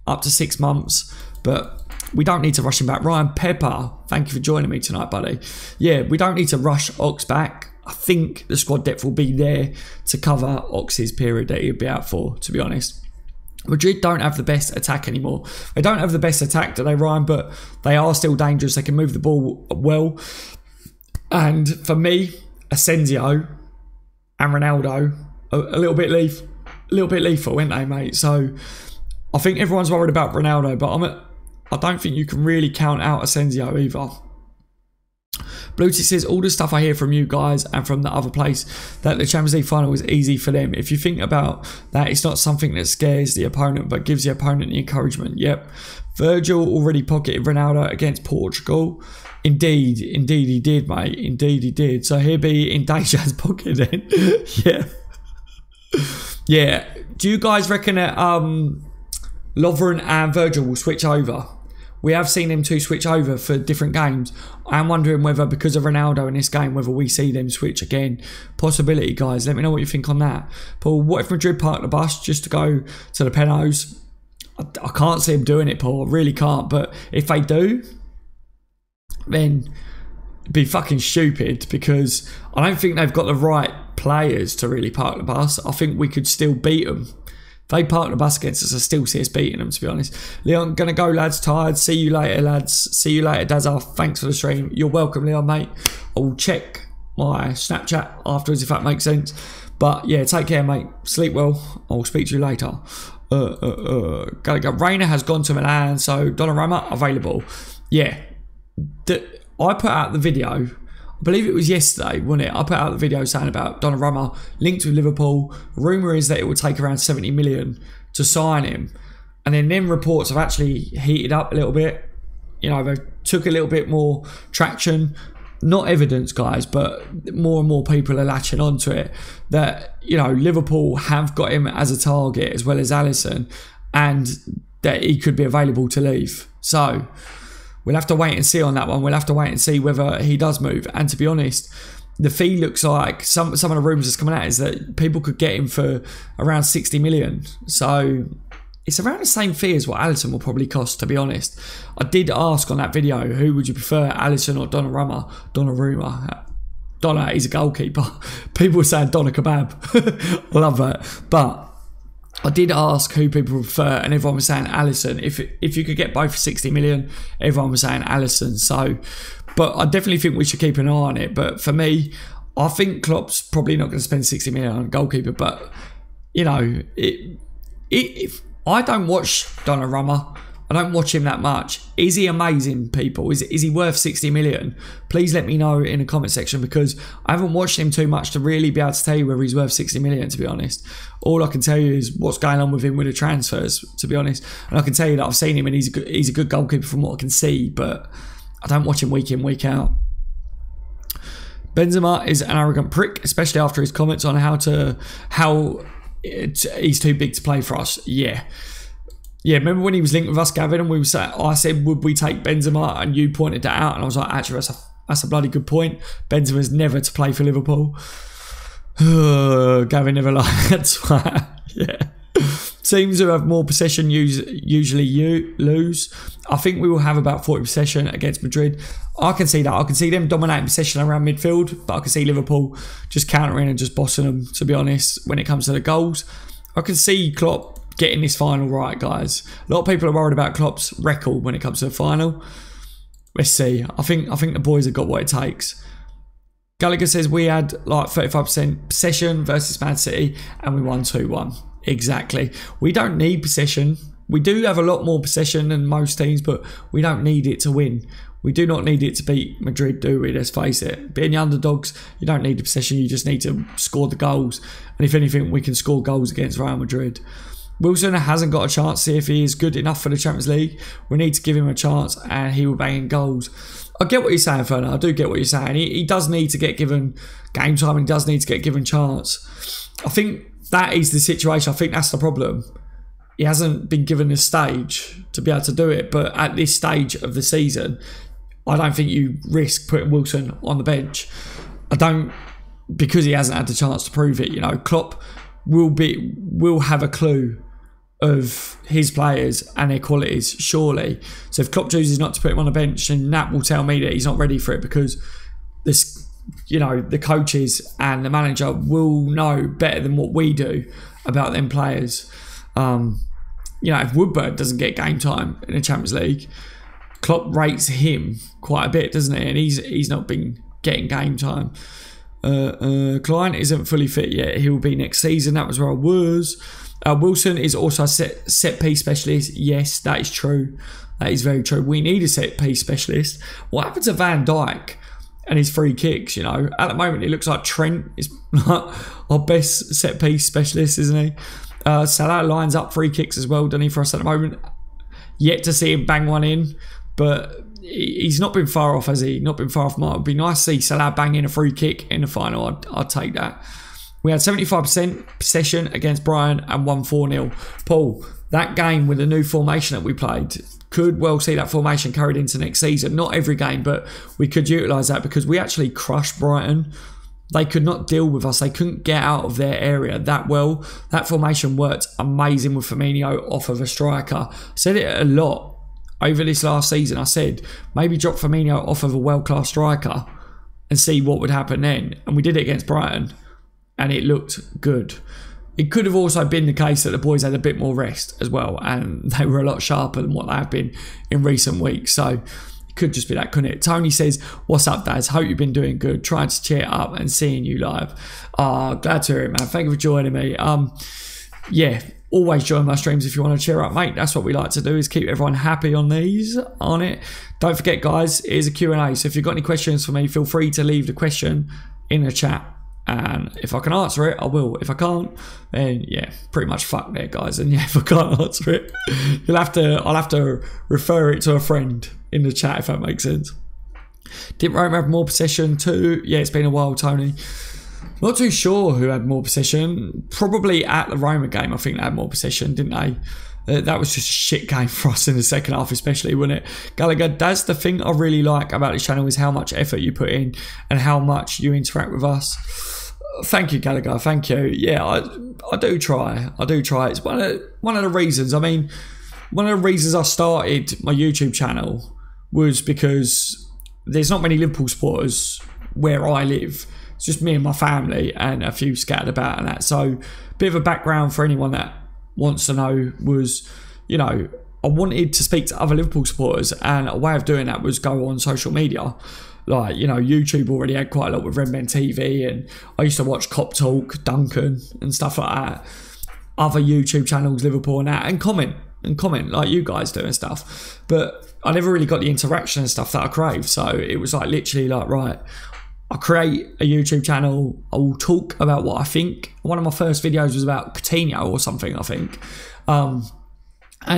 up to 6 months, but we don't need to rush him back. Ryan Pepper, thank you for joining me tonight, buddy. Yeah, we don't need to rush Ox back. I think the squad depth will be there to cover Ox's period that he'll be out for, to be honest. Madrid don't have the best attack anymore. They don't have the best attack, do they, Ryan? But they are still dangerous. They can move the ball well. And for me, Asensio and Ronaldo, a little bit lethal, aren't they, mate? So I think everyone's worried about Ronaldo, but I don't think you can really count out Asensio either. Bluetooth says, all the stuff I hear from you guys and from the other place that the Champions League final was easy for them. If you think about that, it's not something that scares the opponent but gives the opponent the encouragement. Yep. Virgil already pocketed Ronaldo against Portugal. Indeed he did, mate. Indeed he did. So he'll be in Deja's pocket then. Yeah. Yeah. Do you guys reckon that Lovren and Virgil will switch over? We have seen them two switch over for different games. I'm wondering whether, because of Ronaldo in this game, whether we see them switch again. Possibility, guys. Let me know what you think on that. Paul, what if Madrid park the bus just to go to the Penos? I can't see them doing it, Paul. I really can't. But if they do, then it'd be fucking stupid, because I don't think they've got the right players to really park the bus. I think we could still beat them. If they park the bus against us, I still see us beating them, to be honest. Leon, gonna go, lads. Tired. See you later, lads. See you later, Dazza. Thanks for the stream. You're welcome, Leon, mate. I'll check my Snapchat afterwards, if that makes sense. But yeah, take care, mate. Sleep well. I'll speak to you later. Gotta go. Reina has gone to Milan, so Donnarumma available. Yeah. I put out the video, I believe it was yesterday, wasn't it? I put out the video saying about Donnarumma linked with Liverpool. Rumour is that it will take around 70 million to sign him. And then reports have actually heated up a little bit. You know, they took a little bit more traction. Not evidence, guys, but more and more people are latching onto it. That, you know, Liverpool have got him as a target as well as Alisson, and that he could be available to leave. So we'll have to wait and see on that one. We'll have to wait and see whether he does move. And to be honest, the fee looks like, some of the rumours that's coming out is that people could get him for around 60 million. So it's around the same fee as what Alisson will probably cost, to be honest. I did ask on that video, who would you prefer, Alisson or Donnarumma? Donna, he's a goalkeeper. People were saying Donna Kebab. I love that. But I did ask who people prefer, and everyone was saying Alisson. If you could get both for 60 million, everyone was saying Alisson. So, but I definitely think we should keep an eye on it. But for me, I think Klopp's probably not going to spend 60 million on a goalkeeper. But, you know, if I don't watch Donnarumma, I don't watch him that much. Is he amazing, people? Is he worth 60 million? Please let me know in the comment section, because I haven't watched him too much to really be able to tell you whether he's worth 60 million, to be honest. All I can tell you is what's going on with him with the transfers, to be honest. And I can tell you that I've seen him and he's a good goalkeeper from what I can see, but I don't watch him week in, week out. Benzema is an arrogant prick, especially after his comments on how he's too big to play for us. Yeah. yeah, remember when he was linked with us, Gavin, and I said, would we take Benzema? And you pointed that out, and I was like, actually, that's a bloody good point. Benzema's never to play for Liverpool. Gavin never liked that. Yeah. Teams who have more possession usually lose. I think we will have about 40 possession against Madrid. I can see that. I can see them dominating possession around midfield, but I can see Liverpool just countering and just bossing them, to be honest, when it comes to the goals. I can see Klopp getting this final right, guys. A lot of people are worried about Klopp's record when it comes to the final. Let's see. I think the boys have got what it takes. Gallagher says we had like 35% possession versus Man City and we won 2-1. Exactly. We don't need possession. We do have a lot more possession than most teams, but we don't need it to win. We do not need it to beat Madrid, do we? Let's face it. Being the underdogs, you don't need the possession. You just need to score the goals. And if anything, we can score goals against Real Madrid. Wilson hasn't got a chance to see if he is good enough for the Champions League. We need to give him a chance and he will bang in goals. I get what you're saying, Ferner. I do get what you're saying. He does need to get given game time and he does need to get given chance. I think that is the situation. I think that's the problem. He hasn't been given a stage to be able to do it. But at this stage of the season, I don't think you risk putting Wilson on the bench. I don't, because he hasn't had the chance to prove it. You know, Klopp will have a clue of his players and their qualities, surely. So if Klopp chooses not to put him on the bench, then that will tell me that he's not ready for it, because this, you know, the coaches and the manager will know better than what we do about them players. You know, if Woodward doesn't get game time in the Champions League, Klopp rates him quite a bit, doesn't he? And he's not been getting game time. Klein isn't fully fit yet. He will be next season. That was where I was. Wilson is also a set piece specialist. Yes, that is true. That is very true. We need a set piece specialist. What happened to Van Dijk and his free kicks? You know, at the moment it looks like Trent is our best set piece specialist, isn't he? Salah lines up free kicks as well, doesn't he, for us at the moment? Yet to see him bang one in, but he's not been far off, has he? Not been far off. It would be nice to see Salah bang in a free kick in the final. I'd take that. We had 75% possession against Brighton and won 4-0. Paul, that game with the new formation that we played, could well see that formation carried into next season. Not every game, but we could utilise that because we actually crushed Brighton. They could not deal with us. They couldn't get out of their area that well. That formation worked amazing with Firmino off of a striker. I said it a lot over this last season. I said, maybe drop Firmino off of a world-class striker and see what would happen then. And we did it against Brighton. And it looked good. It could have also been the case that the boys had a bit more rest as well, and they were a lot sharper than what they have been in recent weeks. So it could just be that, couldn't it? Tony says, "What's up, Daz? Hope you've been doing good. Trying to cheer up and seeing you live." Glad to hear it, man. Thank you for joining me. Yeah, always join my streams if you want to cheer up, mate. That's what we like to do, is keep everyone happy on it. Don't forget, guys, here's a Q&A. So if you've got any questions for me, feel free to leave the question in the chat. And if I can answer it, I will. If I can't, then yeah, pretty much fuck there, guys. And yeah, if I can't answer it, I'll have to refer it to a friend in the chat, if that makes sense. Didn't Rome have more possession too? Yeah, it's been a while, Tony. Not too sure who had more possession. Probably at the Roma game, I think they had more possession, didn't they? That was just a shit game for us in the second half, especially, wasn't it? Gallagher, that's the thing I really like about this channel, is how much effort you put in and how much you interact with us. Thank you, Gallagher. Thank you. Yeah, I do try. I do try. It's one of the reasons. I mean, one of the reasons I started my YouTube channel was because there's not many Liverpool supporters where I live. It's just me and my family and a few scattered about and that. So, a bit of a background for anyone that wants to know was, you know, I wanted to speak to other Liverpool supporters, and a way of doing that was go on social media. Like, you know, YouTube already had quite a lot with Redmen TV, and I used to watch Cop Talk, Duncan and stuff like that. Other YouTube channels, Liverpool and that, and comment like you guys do and stuff. But I never really got the interaction and stuff that I crave. So it was like literally like, right, I'll create a YouTube channel. I will talk about what I think. One of my first videos was about Coutinho or something, I think. And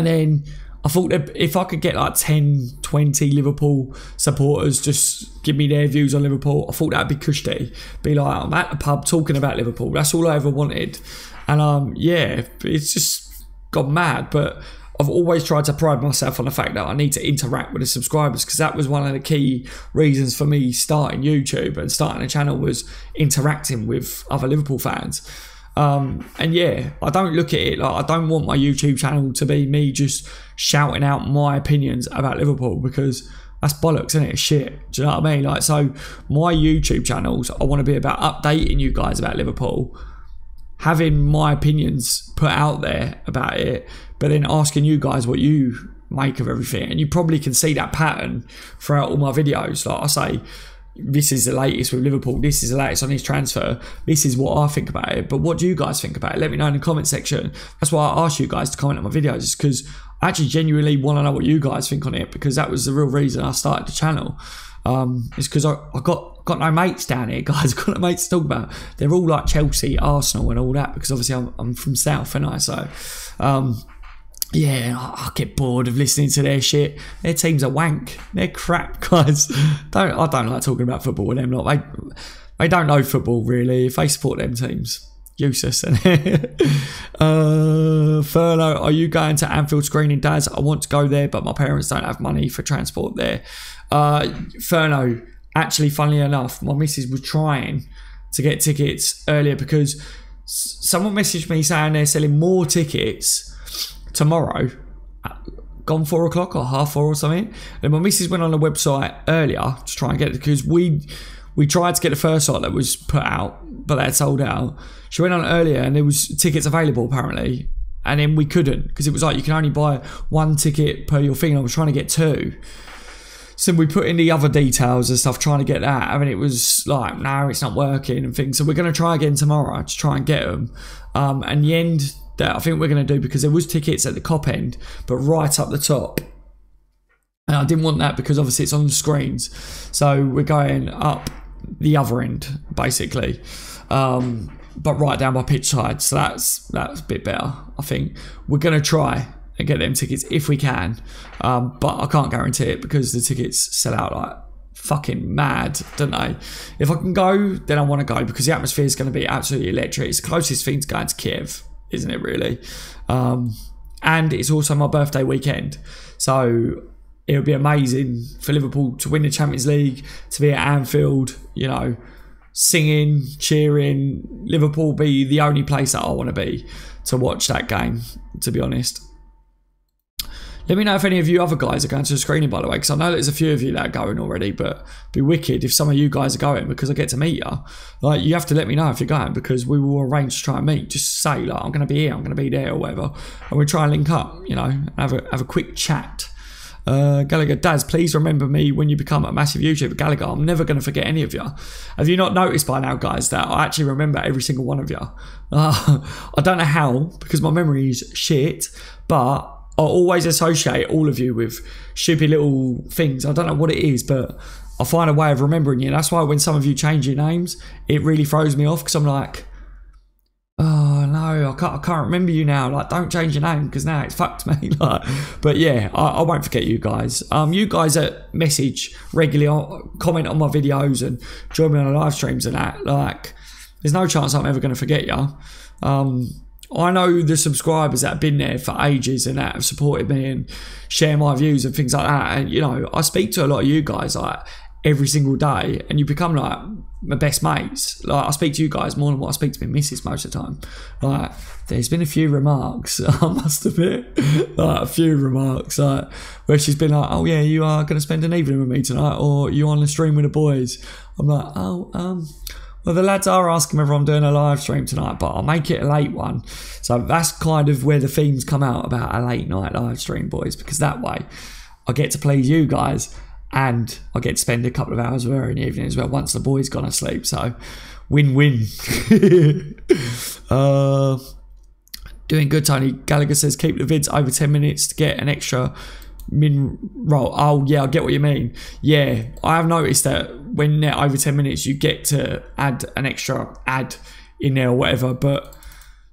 then I thought that if I could get like 10, 20 Liverpool supporters just give me their views on Liverpool, I thought that'd be cushy. Be like, I'm at the pub talking about Liverpool. That's all I ever wanted. And yeah, it's just got mad. But I've always tried to pride myself on the fact that I need to interact with the subscribers, because that was one of the key reasons for me starting YouTube and starting a channel, was interacting with other Liverpool fans. And yeah, I don't look at it like, I don't want my YouTube channel to be me just shouting out my opinions about Liverpool, because that's bollocks, isn't it? It's shit. Do you know what I mean? Like, so my YouTube channels, I want to be about updating you guys about Liverpool, having my opinions put out there about it, but then asking you guys what you make of everything. And you probably can see that pattern throughout all my videos. Like I say, this is the latest with Liverpool, this is the latest on his transfer, this is what I think about it, but what do you guys think about it? Let me know in the comment section. That's why I asked you guys to comment on my videos, because I actually genuinely want to know what you guys think on it, because that was the real reason I started the channel. It's because I got no mates down here, guys. I've got no mates to talk about. They're all like Chelsea, Arsenal and all that, because obviously I'm from South, and so yeah, I get bored of listening to their shit. Their teams are wank. They're crap, guys. I don't like talking about football with them. Like, they don't know football, really. If they support them teams, useless. Furlough, are you going to Anfield screening, Daz? I want to go there, but my parents don't have money for transport there. Furlough, actually, funnily enough, my missus was trying to get tickets earlier, because someone messaged me saying they're selling more tickets tomorrow, gone 4 o'clock or half 4 or something. And my missus went on the website earlier to try and get it, because we tried to get the first lot that was put out, but they had sold out. She went on earlier and there was tickets available apparently, and then we couldn't, because it was like you can only buy 1 ticket per your thing, and I was trying to get 2. So we put in the other details and stuff trying to get that. I mean, it was like, no, it's not working and things. So we're going to try again tomorrow to try and get them. And the end that I think we're going to do, because there was tickets at the cop end, but right up the top. And I didn't want that, because obviously it's on the screens. So we're going up the other end, basically. But right down by pitch side. So that's a bit better, I think. We're going to try and get them tickets if we can, but I can't guarantee it, because the tickets sell out like fucking mad, don't they? If I can go, then I want to go, because the atmosphere is going to be absolutely electric. It's the closest thing to going to Kiev, isn't it, really? And it's also my birthday weekend, so it would be amazing for Liverpool to win the Champions League, to be at Anfield, you know, singing, cheering. Liverpool be the only place that I want to be to watch that game, to be honest. Let me know if any of you other guys are going to the screening, by the way, because I know there's a few of you that are going already, but it'd be wicked if some of you guys are going, because I get to meet you. Like, you have to let me know if you're going, because we will arrange to try and meet. Just say, like, I'm going to be here, I'm going to be there, or whatever, and we'll try and link up, you know, and have a quick chat. Gallagher, Daz, please remember me when you become a massive YouTuber. Gallagher, I'm never going to forget any of you. Have you not noticed by now, guys, that I actually remember every single one of you? I don't know how, because my memory is shit, but I always associate all of you with stupid little things. I don't know what it is, but I find a way of remembering you. That's why when some of you change your names, it really throws me off, because I'm like, oh no, I can't remember you now. Like, don't change your name, because now it's fucked me. Like, but yeah, I won't forget you guys. You guys that message regularly, comment on my videos and join me on the live streams and that, like, there's no chance I'm ever going to forget you. I know the subscribers that have been there for ages and that have supported me and share my views and things like that. And, you know, I speak to a lot of you guys like every single day, and you become like my best mates. Like, I speak to you guys more than what I speak to my missus most of the time. Like, there's been a few remarks, I must admit, like a few remarks, like where she's been like, oh yeah, you are going to spend an evening with me tonight, or you on the stream with the boys. I'm like, oh, well, the lads are asking whether I'm doing a live stream tonight, but I'll make it a late one. So that's kind of where the themes come out about a late night live stream, boys, because that way I get to please you guys, and I get to spend a couple of hours with her in the evening as well, once the boys gone to sleep. So win-win. Doing good, Tony. Gallagher says keep the vids over 10 minutes to get an extra min roll. Oh yeah, I get what you mean. Yeah, I have noticed that when they're over 10 minutes you get to add an extra ad in there or whatever, but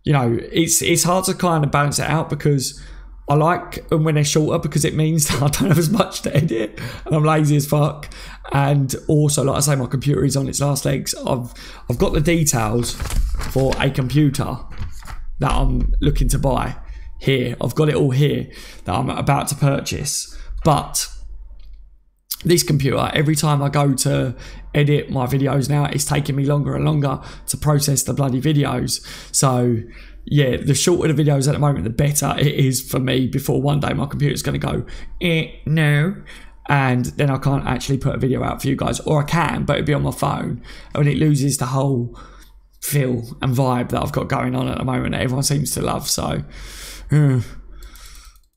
you know, it's hard to kind of balance it out, because I like them when they're shorter, because it means that I don't have as much to edit and I'm lazy as fuck. And also, like I say, my computer is on its last legs. I've got the details for a computer that I'm looking to buy. here. I've got it all here that I'm about to purchase. But this computer, every time I go to edit my videos now, it's taking me longer and longer to process the bloody videos. So yeah, the shorter the videos at the moment, the better it is for me, before one day my computer's going to go, no. And then I can't actually put a video out for you guys. Or I can, but it'll be on my phone. And it loses the whole feel and vibe that I've got going on at the moment that everyone seems to love. So,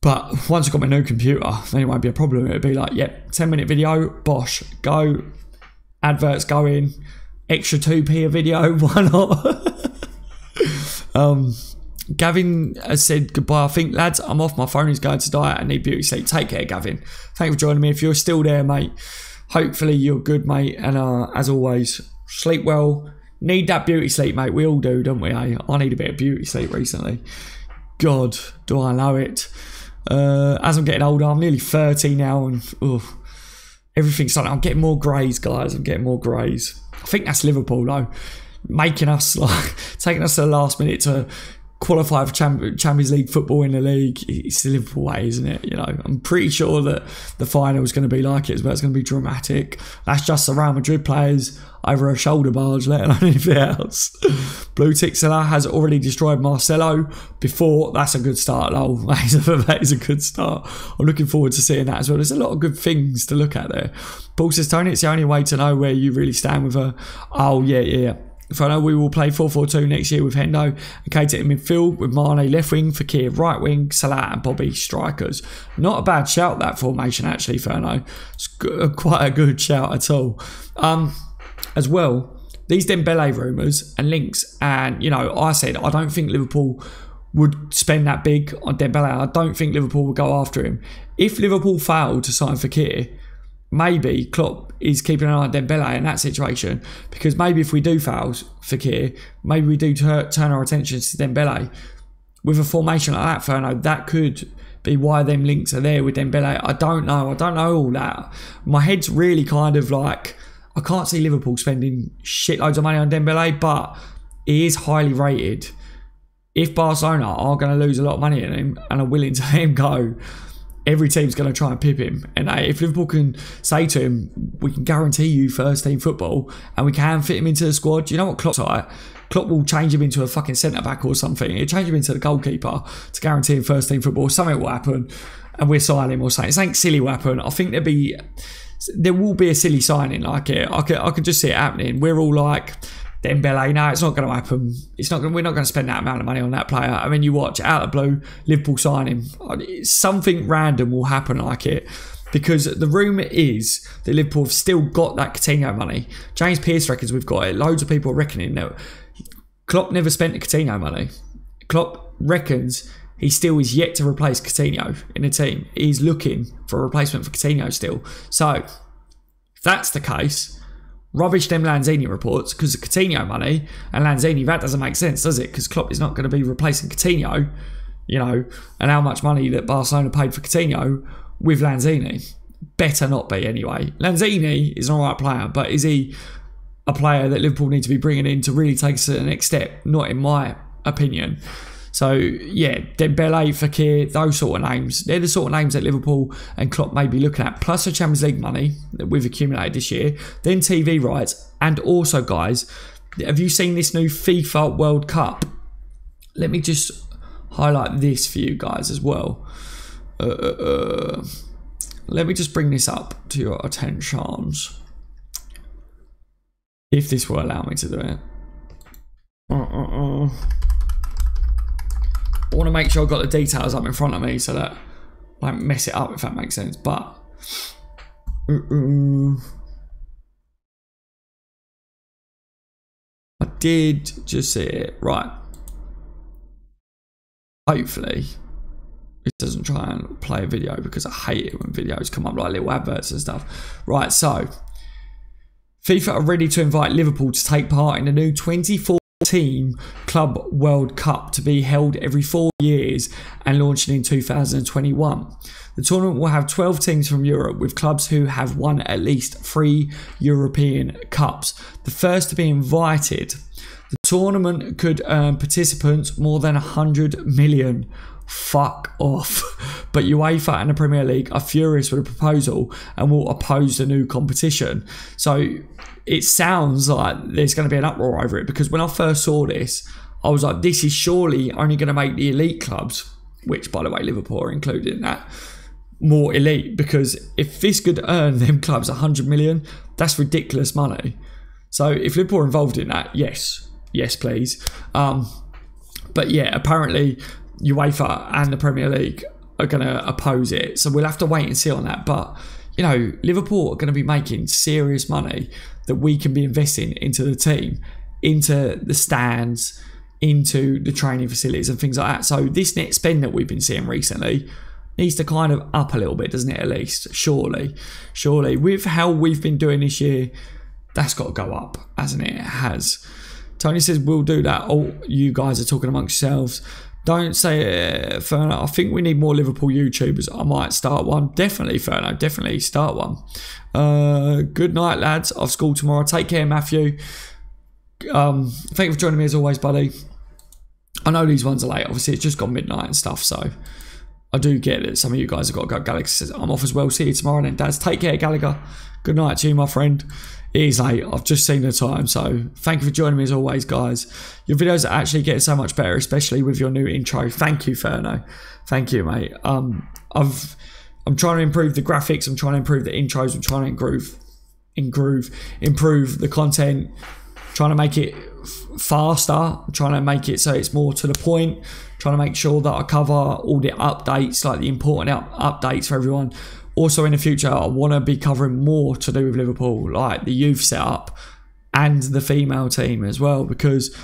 but once I've got my new computer, then it won't be a problem. It'll be like, yep, 10-minute video, bosh, go. Adverts go in. Extra 2p a video, why not? Gavin has said goodbye. I think, lads, I'm off. My phone is going to die. I need beauty sleep. Take care, Gavin. Thank you for joining me. If you're still there, mate, hopefully you're good, mate. And as always, sleep well. Need that beauty sleep, mate. We all do, don't we? Eh? I need a bit of beauty sleep recently. God, do I know it. As I'm getting older, I'm nearly 30 now, and everything's like, I'm getting more greys, guys. I'm getting more greys. I think that's Liverpool, though, making us, like, taking us to the last minute to qualify for Champions League football in the league. It's the Liverpool way, isn't it? You know, I'm pretty sure that the final is going to be like it, but it's going to be dramatic. That's just the Real Madrid players over a shoulder barge, let alone anything else. Blue Tick Salah has already destroyed Marcelo before. That's a good start, lol. That is a good start. I'm looking forward to seeing that as well. There's a lot of good things to look at there. Paul says, Tony, it's the only way to know where you really stand with her. Oh, yeah. If I know, we will play 4-4-2 next year with Hendo and Keita in midfield, with Mane left wing, Fekir right wing, Salah and Bobby strikers. Not a bad shout, that formation, actually, Ferno. It's quite a good shout at all. As well, these Dembele rumours and links, and, you know, I said I don't think Liverpool would spend that big on Dembele. I don't think Liverpool would go after him. If Liverpool failed to sign Fekir, maybe Klopp is keeping an eye on Dembele in that situation, because maybe if we do fail Fekir, maybe we do turn our attention to Dembele. With a formation like that, Ferno, that could be why them links are there with Dembele. I don't know all that. My head's really kind of like, I can't see Liverpool spending shitloads of money on Dembele, but he is highly rated. If Barcelona are going to lose a lot of money on him and are willing to let him go, every team's going to try and pip him. And if Liverpool can say to him, we can guarantee you first team football and we can fit him into the squad, you know what Klopp's like? Klopp will change him into a fucking centre-back or something. He'll change him into the goalkeeper to guarantee him first team football. Something will happen and we'll sign him or something. Something silly will happen. I think there will be a silly signing like it. I could just see it happening. We're all like, Dembele, no, it's not going to happen. We're not going to spend that amount of money on that player. I mean, you watch, out of the blue, Liverpool sign him. Something random will happen like it, because the rumour is that Liverpool have still got that Coutinho money. James Pearce reckons we've got it. Loads of people are reckoning that Klopp never spent the Coutinho money. Klopp reckons he still is yet to replace Coutinho in the team. He's looking for a replacement for Coutinho still. So, if that's the case, rubbish them Lanzini reports, because the Coutinho money and Lanzini, that doesn't make sense, does it? Because Klopp is not going to be replacing Coutinho, you know, and how much money that Barcelona paid for Coutinho with Lanzini. Better not be, anyway. Lanzini is an alright player, but is he a player that Liverpool need to be bringing in to really take us to the next step? Not in my opinion. So, yeah, Dembele, Fekir, those sort of names, they're the sort of names that Liverpool and Klopp may be looking at, plus the Champions League money that we've accumulated this year, then TV rights, and also, guys, have you seen this new FIFA World Cup? Let me just highlight this for you guys as well. Let me just bring this up to your attentions, if this will allow me to do it. I want to make sure I've got the details up in front of me so that I don't mess it up, if that makes sense. But I did just see it. Right. Hopefully it doesn't try and play a video, because I hate it when videos come up like little adverts and stuff. Right, so FIFA are ready to invite Liverpool to take part in the new 24 Team Club World Cup, to be held every 4 years and launching in 2021. The tournament will have 12 teams from Europe, with clubs who have won at least 3 European Cups, the first to be invited. The tournament could earn participants more than 100 million fuck off. But UEFA and the Premier League are furious with the proposal and will oppose the new competition. So it sounds like there's going to be an uproar over it, because when I first saw this, I was like, this is surely only going to make the elite clubs, which by the way Liverpool are included in that, more elite, because if this could earn them clubs 100 million, that's ridiculous money. So if Liverpool are involved in that, yes please. But yeah, apparently UEFA and the Premier League are going to oppose it, so we'll have to wait and see on that. But you know, Liverpool are going to be making serious money that we can be investing into the team, into the stands, into the training facilities and things like that. So this net spend that we've been seeing recently needs to kind of up a little bit, doesn't it? At least, surely with how we've been doing this year, that's got to go up, hasn't it? It has. Tony says we'll do that. Oh, you guys are talking amongst yourselves. Don't say it, Ferno. I think we need more Liverpool YouTubers. I might start one. Definitely, Ferno. Definitely start one. Good night, lads. I've school tomorrow. Take care, Matthew. Thank you for joining me as always, buddy. I know these ones are late. Obviously, it's just gone midnight and stuff, so I do get it. Some of you guys have got to go. Gallagher says, I'm off as well. See you tomorrow then, Daz. Take care, Gallagher. Good night to you, my friend. It is late. I've just seen the time, so thank you for joining me as always, guys. Your videos are actually getting so much better, especially with your new intro. Thank you, Ferno. Thank you, mate. I'm trying to improve the graphics. I'm trying to improve the intros. I'm trying to improve the content. Trying to make it faster. I'm trying to make it so it's more to the point. Trying to make sure that I cover all the updates, like the important updates for everyone. Also in the future, I want to be covering more to do with Liverpool, like the youth setup and the female team as well, because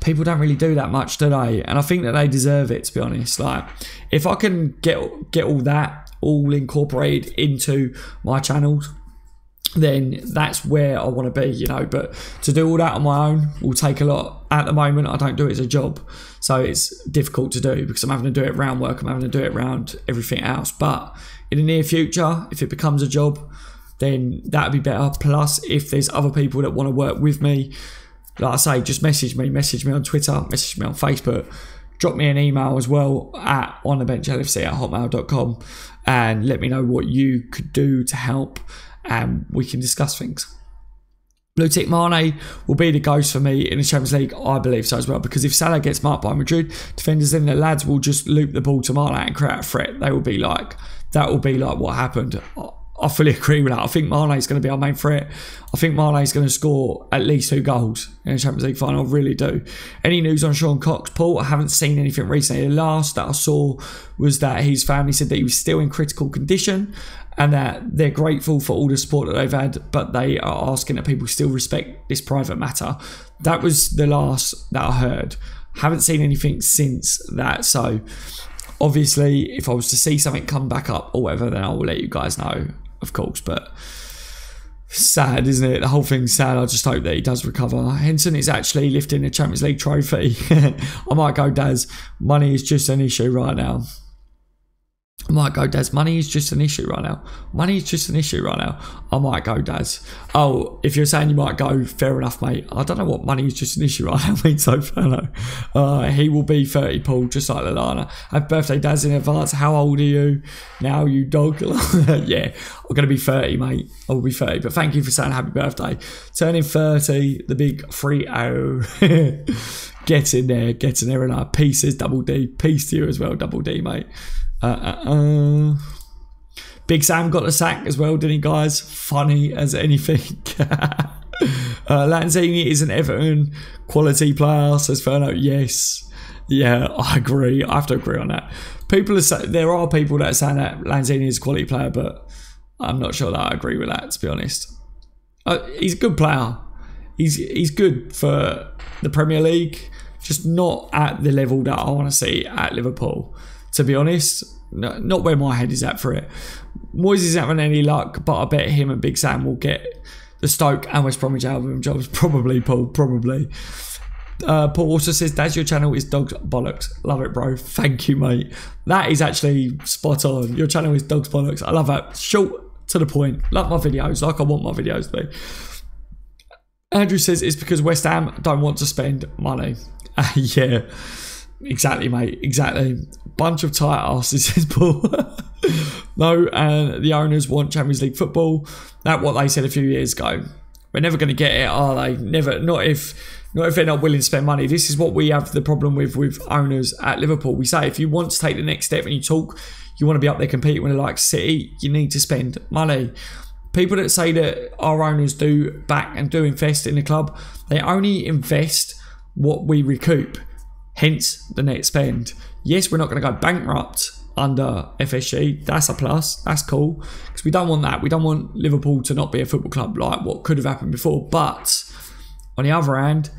people don't really do that much, do they? And I think that they deserve it, to be honest. Like, if I can get all that all incorporated into my channels, then that's where I want to be, you know. But to do all that on my own will take a lot. At the moment, I don't do it as a job, so it's difficult to do because I'm having to do it around work, I'm having to do it around everything else. But in the near future, if it becomes a job, then that'd be better. Plus, if there's other people that want to work with me, like I say, just message me on Twitter, message me on Facebook, drop me an email as well at onthebenchlfc@hotmail.com and let me know what you could do to help, and we can discuss things. Blue tick Mane will be the ghost for me in the Champions League. I believe so as well, because if Salah gets marked by Madrid defenders, then the lads will just loop the ball to Mane and create a threat. That will be like what happened. I fully agree with that. I think Mane is going to be our main threat. I think Mane is going to score at least 2 goals in the Champions League final. I really do. Any news on Sean Cox, Paul? I haven't seen anything recently. The last that I saw was that his family said that he was still in critical condition and that they're grateful for all the support that they've had, but they are asking that people still respect this private matter. That was the last that I heard. Haven't seen anything since that. So obviously, if I was to see something come back up or whatever, then I will let you guys know, of course. But sad, isn't it? The whole thing's sad. I just hope that he does recover. Henson is actually lifting the Champions League trophy. I might go, Daz. Money is just an issue right now. I might go, Daz. Money is just an issue right now. Money is just an issue right now. I might go, Daz. Oh, if you're saying you might go, fair enough, mate. I don't know what money is just an issue right now means, so fair enough. He will be 30, Paul, just like Lalana. Happy birthday, Daz, in advance. How old are you now, you dog? Yeah, I'm going to be 30, mate. I will be 30. But thank you for saying happy birthday. Turning 30, the big 3-0. Get in there, and our peace is Double D. Peace to you as well, Double D, mate. Big Sam got the sack as well, didn't he, guys? Funny as anything. Lanzini is an Everton quality player, says Ferno. Yes. Yeah, I agree. I have to agree on that. There are people that are saying that Lanzini is a quality player, but I'm not sure that I agree with that, to be honest. He's a good player. He's good for the Premier League, just not at the level that I want to see at Liverpool. To be honest, not where my head is at for it. Moyes isn't having any luck, but I bet him and Big Sam will get the Stoke and West Bromwich Albion jobs. Probably, Paul. Probably. Paul also says, Daz, your channel is Dogs Bollocks. Love it, bro. Thank you, mate. That is actually spot on. Your channel is Dogs Bollocks. I love that. Short to the point. Like my videos, like I want my videos to be. Andrew says it's because West Ham don't want to spend money. Yeah. Exactly, mate. Exactly. Bunch of tight asses, says Paul. No, and the owners want Champions League football. That's what they said a few years ago. We're never going to get it, are they? Never. Not if they're not willing to spend money. This is what we have the problem with owners at Liverpool. We say if you want to take the next step and you want to be up there competing with the likes of City, you need to spend money. People that say that our owners do back and do invest in the club, they only invest what we recoup. Hence the net spend. Yes, we're not going to go bankrupt under FSG. That's a plus. That's cool. Because we don't want that. We don't want Liverpool to not be a football club like what could have happened before. But on the other hand,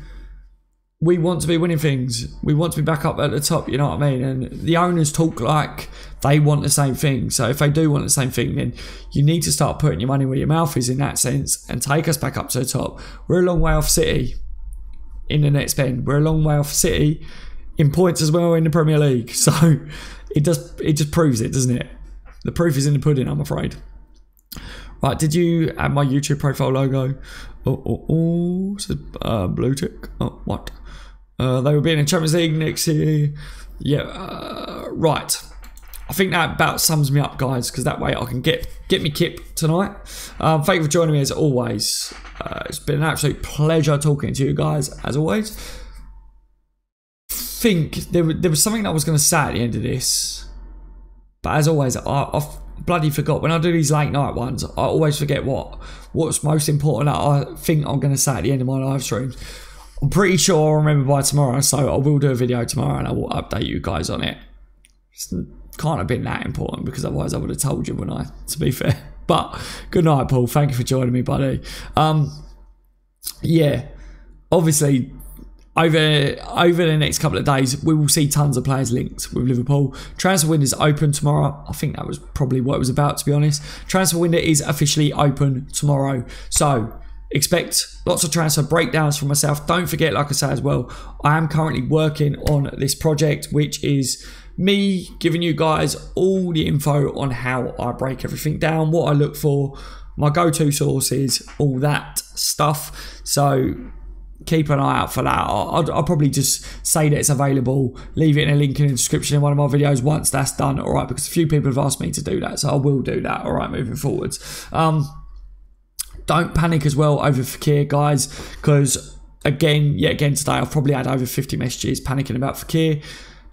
we want to be winning things. We want to be back up at the top, you know what I mean? And the owners talk like they want the same thing. So if they do want the same thing, then you need to start putting your money where your mouth is in that sense and take us back up to the top. We're a long way off City in the net spend. We're a long way off City in points as well in the Premier League. So it just proves it, doesn't it? The proof is in the pudding, I'm afraid. Right, did you add my YouTube profile logo? Blue tick. Oh, what? They will be in the Champions League next year. Yeah, right. I think that about sums me up, guys, because that way I can get me kip tonight. Thank you for joining me as always. It's been an absolute pleasure talking to you guys as always. I think there was something that I was going to say at the end of this, but as always, I bloody forgot. When I do these late night ones, I always forget what's most important that I think I'm going to say at the end of my live streams. I'm pretty sure I'll remember by tomorrow, so I will do a video tomorrow and I will update you guys on it. It can't have been that important because otherwise I would have told you, wouldn't I, to be fair. But good night, Paul. Thank you for joining me, buddy. Yeah, obviously over the next couple of days, we will see tons of players linked with Liverpool. Transfer window is open tomorrow. I think that was probably what it was about, to be honest. Transfer window is officially open tomorrow. So expect lots of transfer breakdowns from myself. Don't forget, like I say as well, I am currently working on this project, which is me giving you guys all the info on how I break everything down, what I look for, my go-to sources, all that stuff. So keep an eye out for that. I'll probably just say that it's available, leave it in a link in the description in one of my videos once that's done, all right, because a few people have asked me to do that, so I will do that, all right, moving forwards. Don't panic as well over Fekir, guys, because again today I've probably had over 50 messages panicking about Fekir.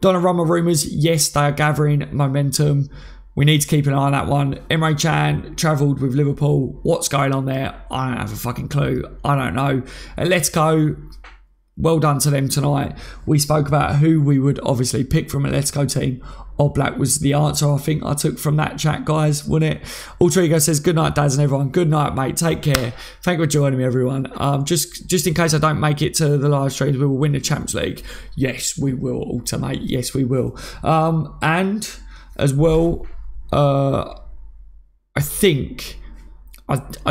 Donnarumma rumours, yes, they are gathering momentum. We need to keep an eye on that one. Emre Can travelled with Liverpool. What's going on there? I don't have a fucking clue. I don't know. Let's go. Well done to them tonight. We spoke about who we would obviously pick from a Let's Go team. Oblak was the answer I think I took from that chat, guys, wasn't it? Ultrigo says, good night, dads and everyone. Good night, mate. Take care. Thank you for joining me, everyone. Just in case I don't make it to the live streams, we will win the Champions League. Yes, we will, Ultra, mate. Yes, we will. And as well, I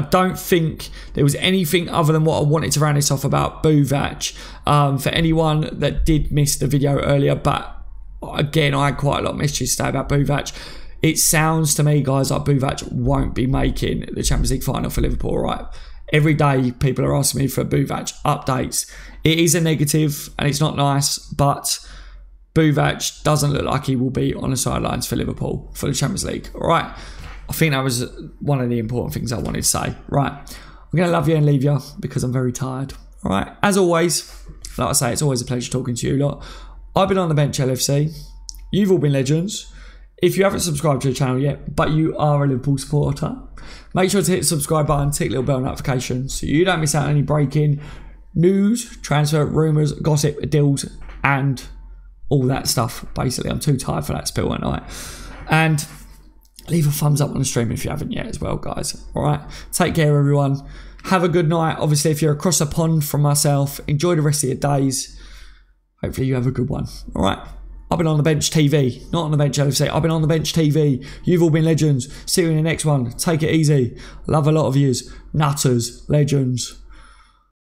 don't think there was anything other than what I wanted to round this off about Buvac. For anyone that did miss the video earlier, but again, I had quite a lot of messages today about Buvac. It sounds to me, guys, like Buvac won't be making the Champions League final for Liverpool, right? Every day people are asking me for Buvac updates. It is a negative and it's not nice, but Buvac doesn't look like he will be on the sidelines for Liverpool for the Champions League, all right? I think that was one of the important things I wanted to say. Right, I'm going to love you and leave you because I'm very tired. All right, as always, like I say, it's always a pleasure talking to you lot. I've been on the bench, LFC. You've all been legends. If you haven't subscribed to the channel yet, but you are a Liverpool supporter, make sure to hit the subscribe button, tick the little bell notification so you don't miss out on any breaking news, transfer, rumours, gossip, deals, and all that stuff. Basically, I'm too tired for that spill at night. And leave a thumbs up on the stream if you haven't yet as well, guys. All right, take care, everyone. Have a good night. Obviously, if you're across the pond from myself, enjoy the rest of your days. Hopefully you have a good one. All right, I've been on the bench TV, not on the bench LFC. I've been on the bench TV. You've all been legends. See you in the next one. Take it easy. Love a lot of yous. Nutters, legends.